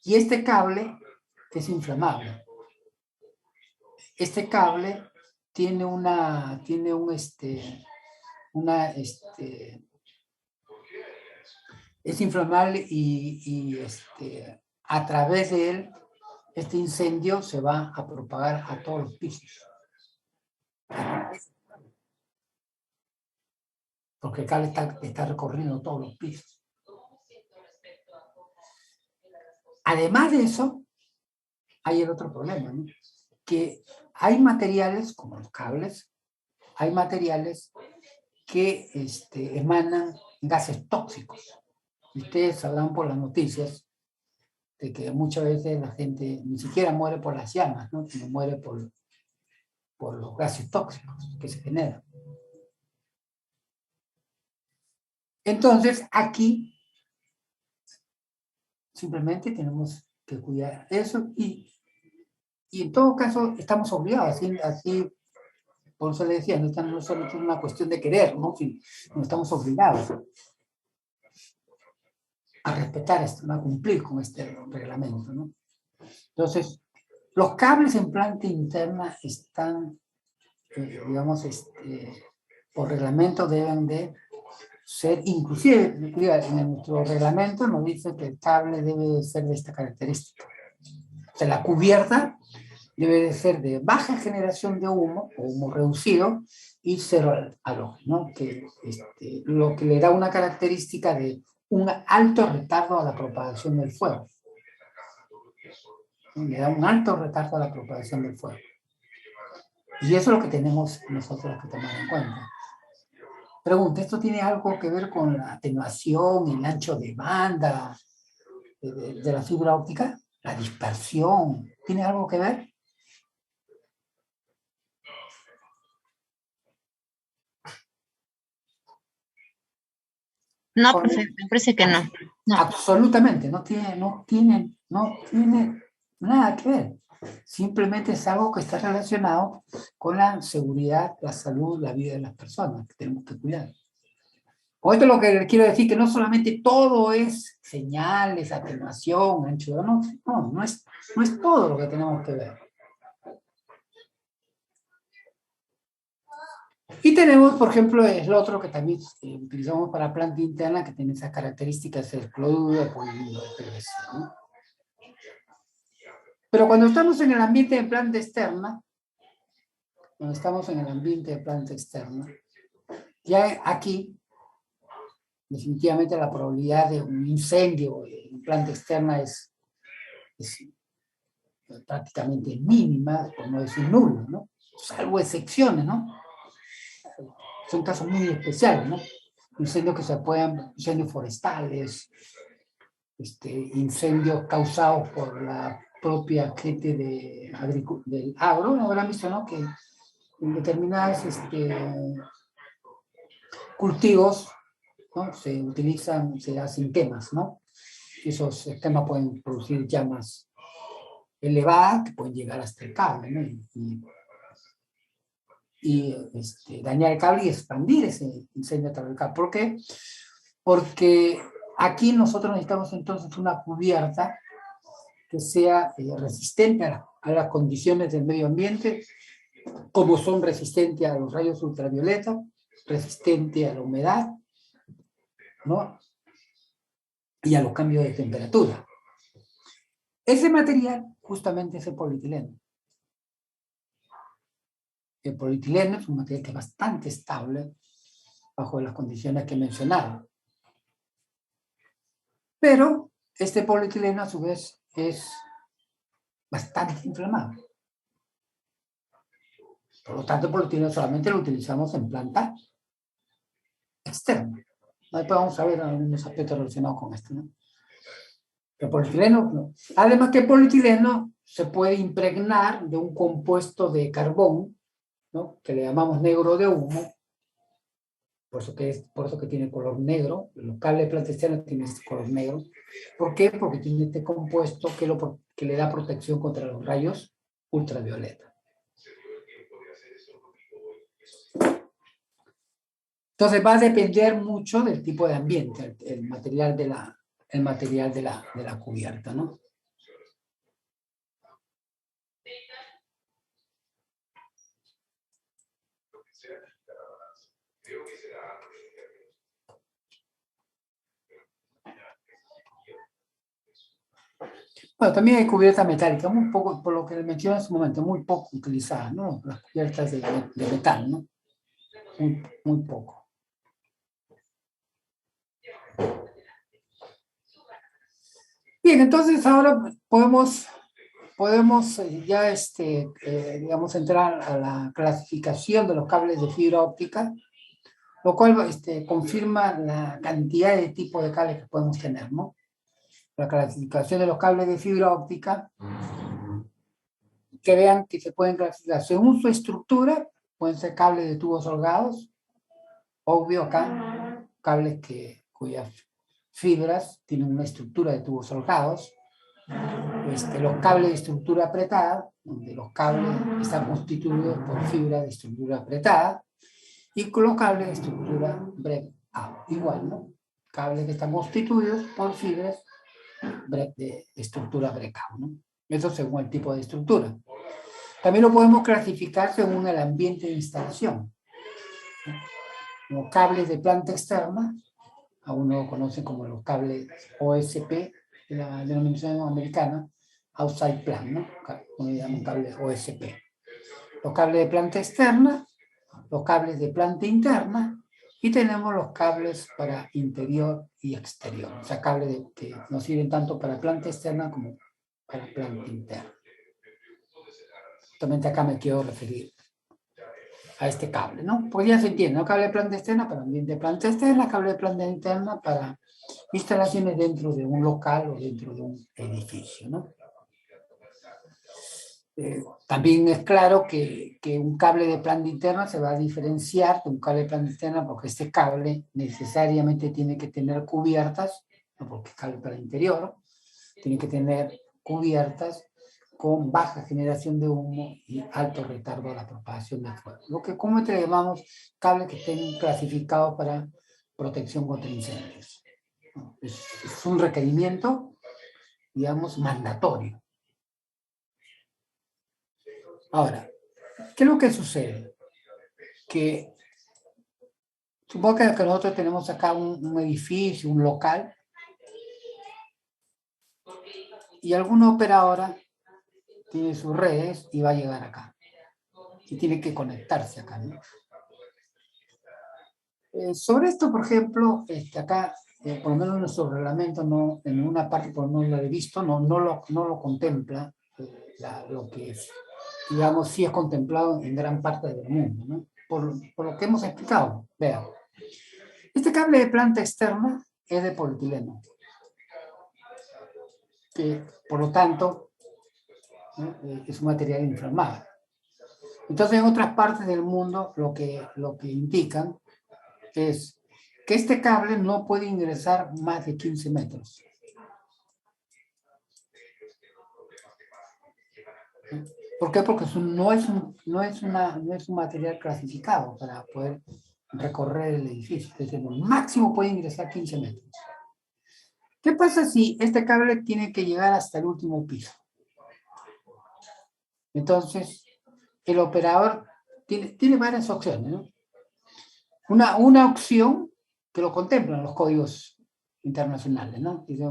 Y este cable es inflamable. Este cable tiene es inflamable y a través de él, este incendio se va a propagar a todos los pisos. Porque el cable está recorriendo todos los pisos. Además de eso, hay el otro problema, ¿no? Que hay materiales, como los cables, hay materiales que emanan gases tóxicos. Ustedes sabrán por las noticias de que muchas veces la gente ni siquiera muere por las llamas, ¿no? Sino muere por los gases tóxicos que se generan. Entonces, aquí simplemente tenemos que cuidar eso y en todo caso estamos obligados, así por eso le decía, no solo es una cuestión de querer, ¿no? No estamos obligados a respetar esto, a cumplir con este reglamento, ¿no? Entonces, los cables en planta interna están, digamos, por reglamento deben de ser, inclusive en nuestro reglamento nos dice que el cable debe ser de esta característica. O sea, la cubierta debe de ser de baja generación de humo, o humo reducido, y cero halogen, ¿no? Lo que le da una característica de un alto retardo a la propagación del fuego. Le da un alto retardo a la propagación del fuego. Y eso es lo que tenemos nosotros que tomar en cuenta. Pregunta, ¿esto tiene algo que ver con la atenuación, el ancho de banda de la fibra óptica? ¿La dispersión? ¿Tiene algo que ver? No, profe, me parece que no. No. Absolutamente, no tiene nada que ver. Simplemente es algo que está relacionado con la seguridad, la salud, la vida de las personas que tenemos que cuidar. Con esto lo que quiero decir que no solamente todo es señales, atenuación, ancho, no es todo lo que tenemos que ver. Y tenemos, por ejemplo, el otro que también utilizamos para planta interna, que tiene esas características, el cloruro de polímero de PVC, ¿no? Pero cuando estamos en el ambiente de planta externa, ya aquí, definitivamente la probabilidad de un incendio en planta externa es prácticamente mínima, por no decir nula, ¿no? Salvo excepciones, ¿no? Son casos muy especiales, ¿no? Incendios forestales, incendios causados por la propia gente del agro, ¿no? Habrán visto, ¿no? Que en determinados cultivos, ¿no? Se hacen quemas, ¿no? Esos quemas pueden producir llamas elevadas que pueden llegar hasta el cable, ¿no? Y dañar el cable y expandir ese incendio a través del cable. ¿Por qué? Porque aquí nosotros necesitamos entonces una cubierta que sea resistente a las condiciones del medio ambiente, como son resistentes a los rayos ultravioleta, resistente a la humedad, ¿no? y a los cambios de temperatura. Ese material justamente es el polietileno. El polietileno es un material que es bastante estable bajo las condiciones que he mencionado. Pero este polietileno a su vez es bastante inflamable. Por lo tanto, el polietileno solamente lo utilizamos en planta externa. Después vamos a ver algunos aspectos relacionados con esto, ¿no? El polietileno, no. Además que el polietileno se puede impregnar de un compuesto de carbón, ¿no? Que le llamamos negro de humo, por eso que tiene color negro. Los cables de planta externa tienen este color negro. ¿Por qué? Porque tiene este compuesto que le da protección contra los rayos ultravioleta. Entonces va a depender mucho del tipo de ambiente, el material de la cubierta, ¿no? Bueno, también hay cubierta metálica, muy poco, por lo que mencioné en su momento, muy poco utilizadas, ¿no? Las cubiertas de metal, ¿no? Muy poco. Bien, entonces ahora podemos ya, digamos, entrar a la clasificación de los cables de fibra óptica, lo cual confirma la cantidad de tipos de cables que podemos tener, ¿no? La clasificación de los cables de fibra óptica, que vean que se pueden clasificar según su estructura, pueden ser cables de tubos holgados, obvio acá, cables cuyas fibras tienen una estructura de tubos holgados, los cables de estructura apretada, donde los cables están constituidos por fibra de estructura apretada, y con los cables de estructura break-out, igual, ¿no? Cables que están constituidos por fibras de estructura break-out, ¿no? Eso según el tipo de estructura. También lo podemos clasificar según el ambiente de instalación. Los cables de planta externa, aún no lo conocen como los cables OSP, de la denominación americana, outside plant, ¿no? Como llaman cables OSP. Los cables de planta externa, los cables de planta interna, y tenemos los cables para interior y exterior. O sea, cables que nos sirven tanto para planta externa como para planta interna. Justamente acá me quiero referir a este cable, ¿no? Pues ya se entiende, ¿no? Cable de planta externa para ambiente de planta externa, cable de planta interna para instalaciones dentro de un local o dentro de un edificio, ¿no? También es claro que un cable de planta interna se va a diferenciar de un cable de planta externa porque este cable necesariamente tiene que tener cubiertas, no porque es cable para interior, tiene que tener cubiertas con baja generación de humo y alto retardo a la propagación de fuego. Lo que comúnmente le llamamos cables que estén clasificados para protección contra incendios. Es un requerimiento, digamos, mandatorio. Ahora, ¿qué es lo que sucede? Que supongo que nosotros tenemos acá un edificio, un local, y alguna operadora tiene sus redes y va a llegar acá. Y tiene que conectarse acá, ¿no? Sobre esto, por ejemplo, acá, por lo menos en nuestro reglamento, no, en una parte, por no lo he visto, no lo contempla, lo que es, digamos, sí es contemplado en gran parte del mundo, ¿no? Por lo que hemos explicado. Vean, este cable de planta externa es de polietileno, que por lo tanto, ¿no? Es un material inflamable. Entonces, en otras partes del mundo, lo que indican es que este cable no puede ingresar más de 15 metros. ¿Por qué? Porque no es un material clasificado para poder recorrer el edificio. Es decir, máximo puede ingresar 15 metros. ¿Qué pasa si este cable tiene que llegar hasta el último piso? Entonces, el operador tiene varias opciones, ¿no? Una opción que lo contemplan los códigos internacionales, ¿no? Dice,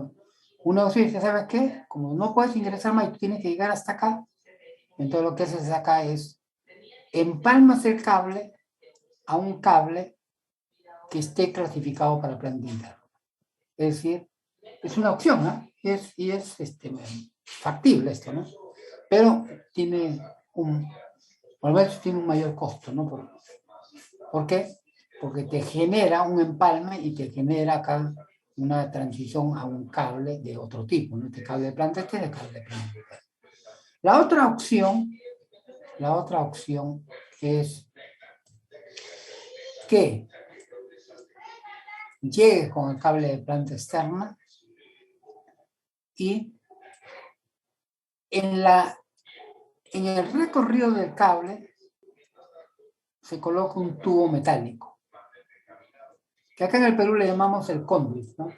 uno dice, ¿sabes qué? Como no puedes ingresar más y tú tienes que llegar hasta acá, entonces lo que haces acá es empalmas el cable a un cable que esté clasificado para planta interna. Es decir, es una opción, ¿no? Y es factible esto, ¿no? Pero tiene por lo menos tiene un mayor costo, ¿no? ¿Por qué? Porque te genera un empalme y te genera acá una transición a un cable de otro tipo, ¿no? Este cable de planta externa y cable de planta interna. La otra opción es que llegues con el cable de planta externa y en el recorrido del cable se coloca un tubo metálico, que acá en el Perú le llamamos el conduit, ¿no?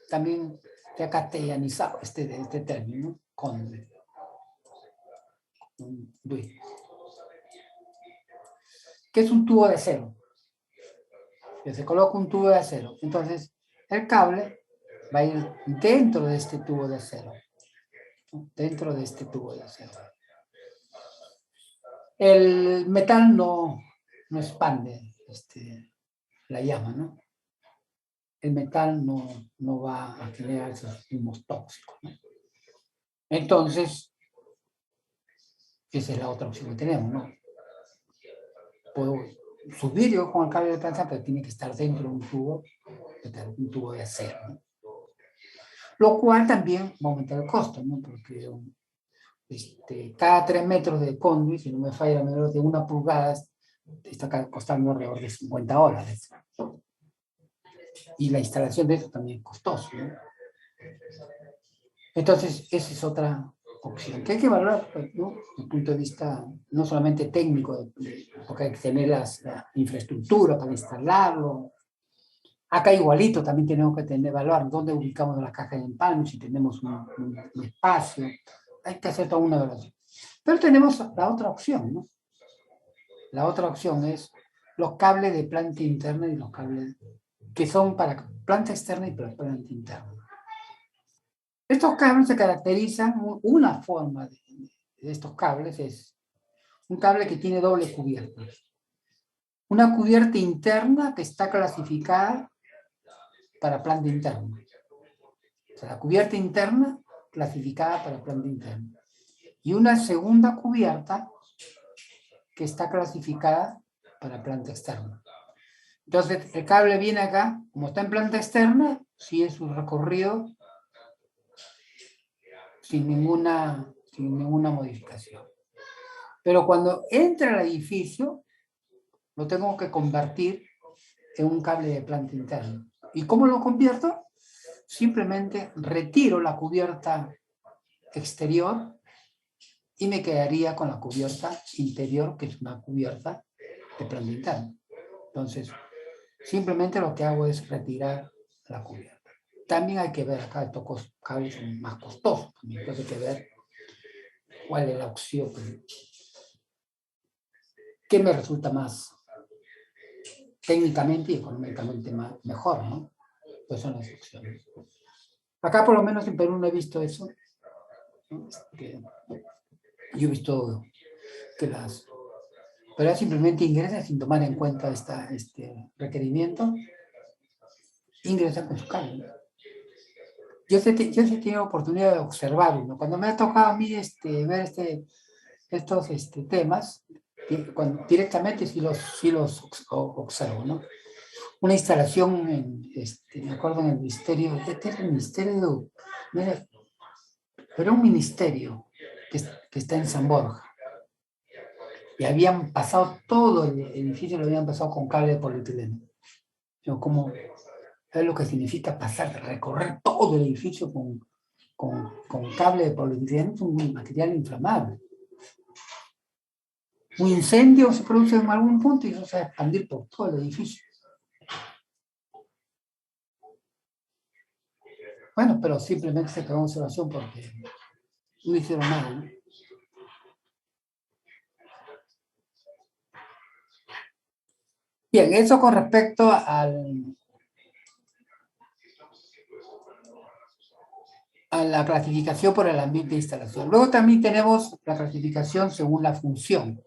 También se ha castellanizado este término, ¿no? Conduit. Que es un tubo de acero. Que se coloca un tubo de acero. Entonces, el cable va a ir dentro de este tubo de acero. Dentro de este tubo de acero. El metal no expande la llama, ¿no? El metal no va a generar esos humos tóxicos, ¿no? Entonces, esa es la otra opción que tenemos, ¿no? Puedo subir yo con el cable de planta, pero tiene que estar dentro de un tubo de acero, ¿no? Lo cual también va a aumentar el costo, ¿no? Porque cada 3 metros de conduit, si no me falla menos de 1 pulgada, está costando alrededor de $50. Y la instalación de eso también es costoso, ¿no? Entonces, esa es otra opción que hay que valorar, ¿no? Desde el punto de vista no solamente técnico, porque hay que tener la infraestructura para instalarlo. Acá igualito también tenemos que evaluar dónde ubicamos la caja de empalme, si tenemos un espacio. Hay que hacer toda una evaluación. Pero tenemos la otra opción, ¿no? La otra opción es los cables de planta interna y los cables que son para planta externa y para planta interna. Estos cables se caracterizan, una forma de estos cables es un cable que tiene doble cubierta. Una cubierta interna que está clasificada para planta interna. O sea, la cubierta interna clasificada para planta interna. Y una segunda cubierta que está clasificada para planta externa. Entonces, el cable viene acá, como está en planta externa, sigue su recorrido sin ninguna modificación. Pero cuando entra al edificio, lo tengo que convertir en un cable de planta interna. ¿Y cómo lo convierto? Simplemente retiro la cubierta exterior y me quedaría con la cubierta interior, que es una cubierta de planta interna. Entonces, simplemente lo que hago es retirar la cubierta. También hay que ver acá, estos cables son más costosos. También hay que ver cuál es la opción que me resulta más técnicamente y económicamente mejor, ¿no? Pues son las opciones. Acá por lo menos en Perú no he visto eso, ¿no? Yo he visto que pero simplemente ingresan sin tomar en cuenta este requerimiento, ingresan con su cable. Yo sí he tenido oportunidad de observarlo, ¿no? Cuando me ha tocado a mí ver estos temas, directamente sí los observo, ¿no? Una instalación, me acuerdo en el ministerio, este es el ministerio, mira, pero un ministerio que está en San Borja. Y habían pasado todo el edificio, lo habían pasado con cable de polietileno. Como es lo que significa recorrer todo el edificio con cable de polietileno, es un material inflamable. Un incendio se produce en algún punto y eso se va a expandir por todo el edificio. Bueno, pero simplemente se quedó en observación porque no hicieron nada, ¿no? Bien, eso con respecto a la clasificación por el ambiente de instalación. Luego también tenemos la clasificación según la función.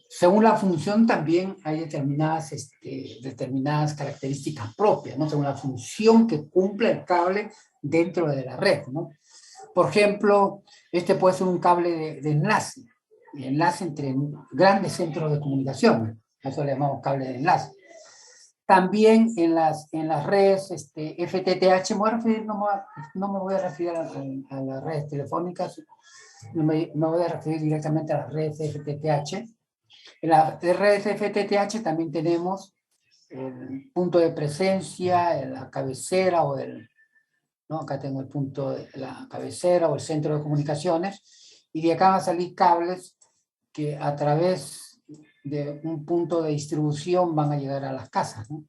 Según la función también hay determinadas características propias, ¿no? Según la función que cumple el cable dentro de la red, ¿no? Por ejemplo, este puede ser un cable de enlace entre grandes centros de comunicación. Eso le llamamos cable de enlace. También en las redes FTTH, no me voy a referir a las redes telefónicas, me voy a referir directamente a las redes FTTH. En las redes FTTH también tenemos el punto de presencia, la cabecera o ¿no? Acá tengo el punto de la cabecera o el centro de comunicaciones, y de acá van a salir cables que a través de un punto de distribución van a llegar a las casas, ¿no?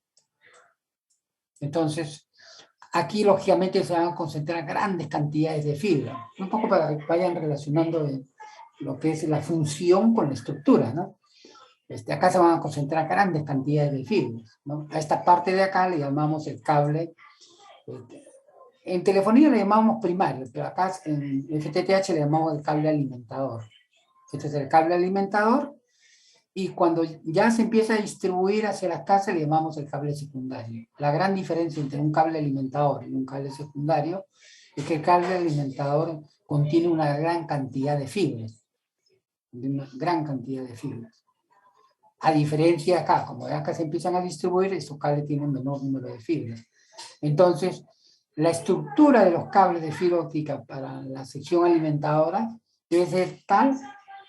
Entonces, aquí lógicamente se van a concentrar grandes cantidades de fibra, un poco para que vayan relacionando lo que es la función con la estructura, ¿no? Acá se van a concentrar grandes cantidades de fibras, ¿no? A esta parte de acá le llamamos el cable. En telefonía le llamamos primario, pero acá en FTTH le llamamos el cable alimentador. Este es el cable alimentador, y cuando ya se empieza a distribuir hacia las casas le llamamos el cable secundario. La gran diferencia entre un cable alimentador y un cable secundario es que el cable alimentador contiene una gran cantidad de fibras. A diferencia de acá, como acá se empiezan a distribuir, estos cables tienen menor número de fibras. Entonces, la estructura de los cables de fibra óptica para la sección alimentadora debe ser tal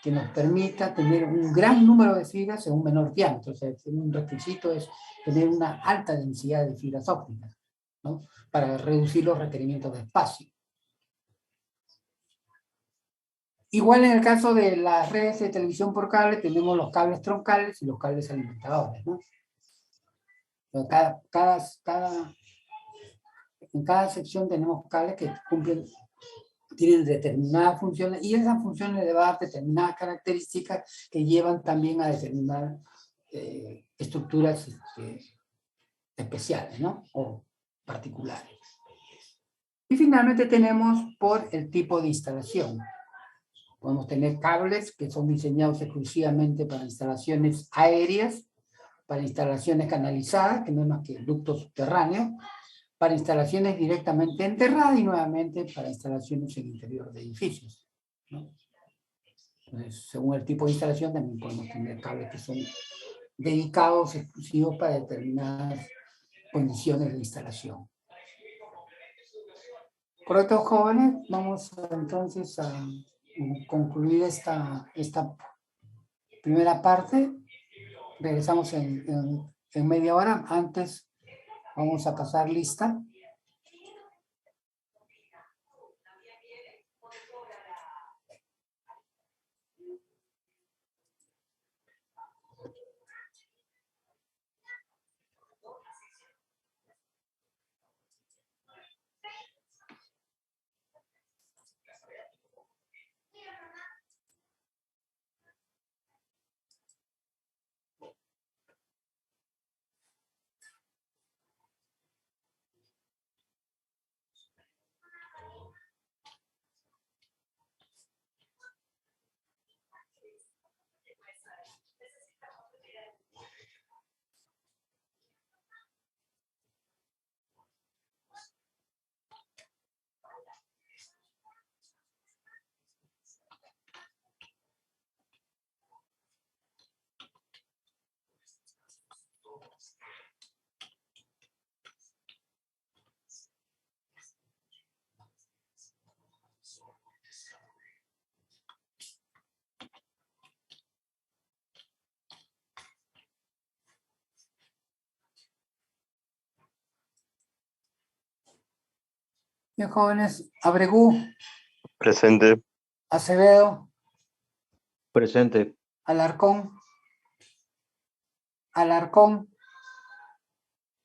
que nos permita tener un gran número de fibras en un menor diámetro. O sea, un requisito es tener una alta densidad de fibras ópticas, ¿no? Para reducir los requerimientos de espacio. Igual en el caso de las redes de televisión por cable, tenemos los cables troncales y los cables alimentadores, ¿no? En cada sección tenemos cables que tienen determinadas funciones, y esas funciones le van a dar determinadas características que llevan también a determinar estructuras especiales, ¿no? O particulares. Y finalmente tenemos por el tipo de instalación. Podemos tener cables que son diseñados exclusivamente para instalaciones aéreas, para instalaciones canalizadas, que no es más que ductos subterráneos, para instalaciones directamente enterradas y nuevamente para instalaciones en el interior de edificios, ¿no? Entonces, según el tipo de instalación también podemos tener cables que son dedicados exclusivos para determinadas condiciones de instalación. Correcto, jóvenes, vamos entonces a concluir esta primera parte. Regresamos en media hora. Antes vamos a pasar lista. Bien, jóvenes, Abregú, Presente. Acevedo, Presente. Alarcón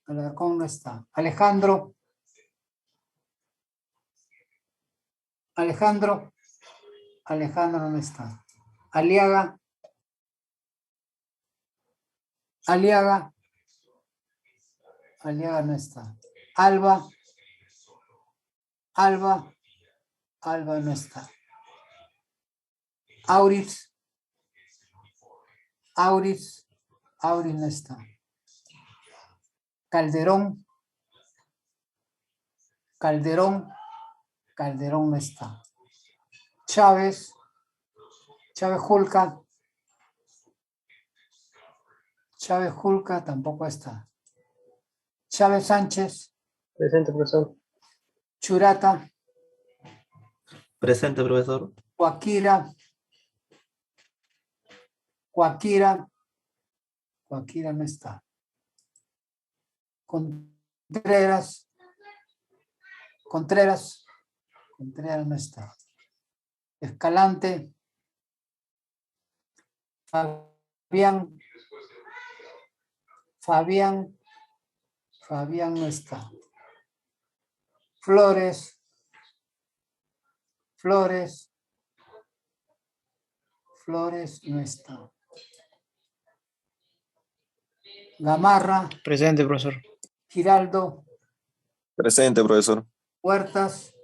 no está. Alejandro no está. Aliaga no está. Alba Alba, Alba no está. Auris, Auris, Auris no está. Calderón, Calderón, Calderón no está. Chávez, Chávez Julca, Chávez Julca tampoco está. Chávez Sánchez, Presente, profesor. Churata, Presente, profesor. Guaquira, Guaquira, Guaquira no está. Contreras, Contreras, Contreras no está. Escalante, Fabián, Fabián, Fabián no está. Flores, Flores, Flores no está. Gamarra, Presente, profesor. Giraldo, Presente, profesor. Huertas,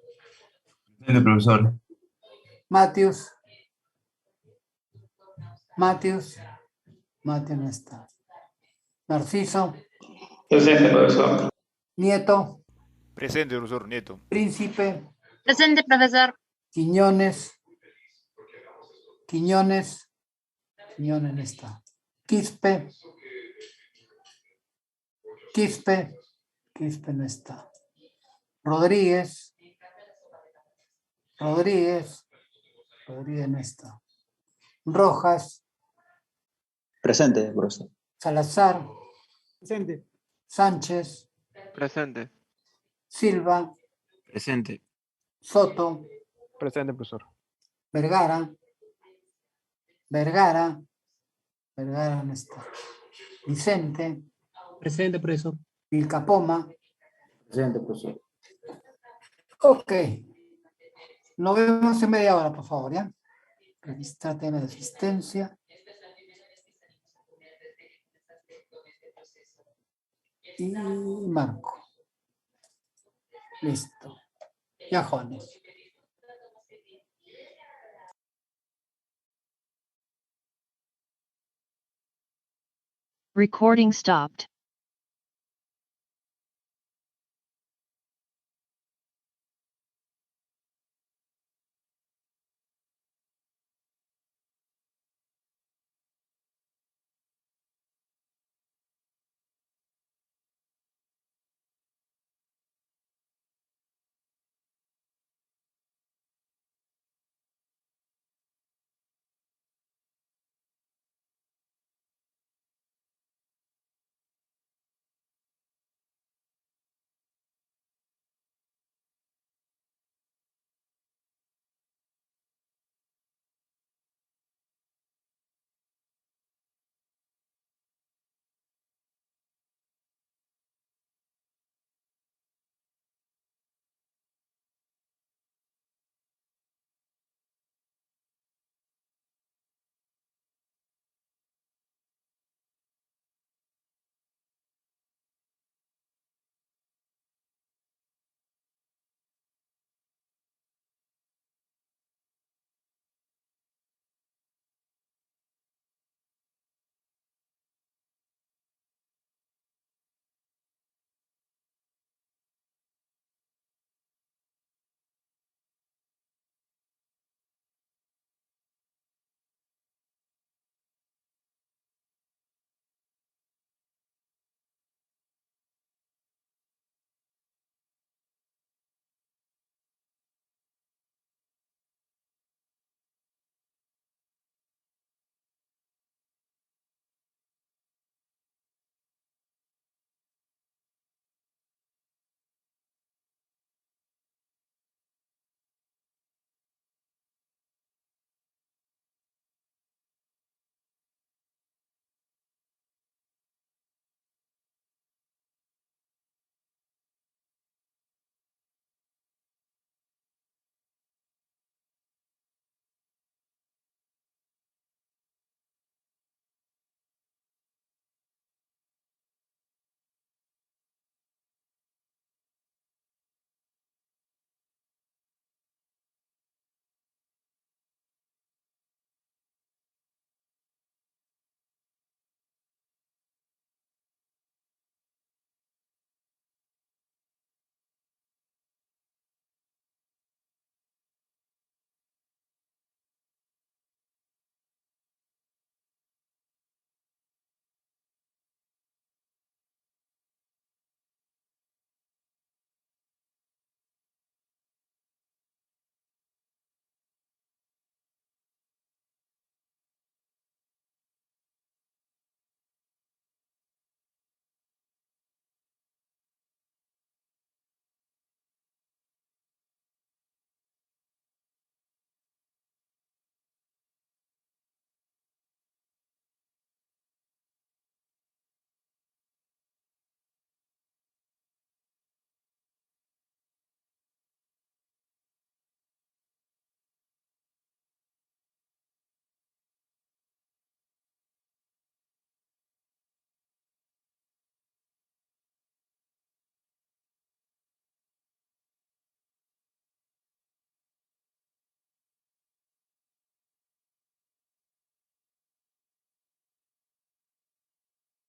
Presente, profesor. Matius, Matius, Matius no está. Narciso, Presente, profesor. Nieto, Presente, profesor Nieto. Príncipe, Presente, profesor. Quiñones, Quiñones, Quiñones no está. Quispe, Quispe, Quispe no está. Rodríguez, Rodríguez, Rodríguez no está. Rojas, Presente, profesor. Salazar, Presente. Sánchez, Presente. Silva, Presente. Soto, Presente, profesor. Vergara, Vergara, Vergara no está. Vicente, Presente, profesor. Vilcapoma. Presente, profesor. Ok. Nos vemos en media hora, por favor, ¿ya? Registrar tema de asistencia. Y marco. Listo. Ya, jóvenes. Recording stopped.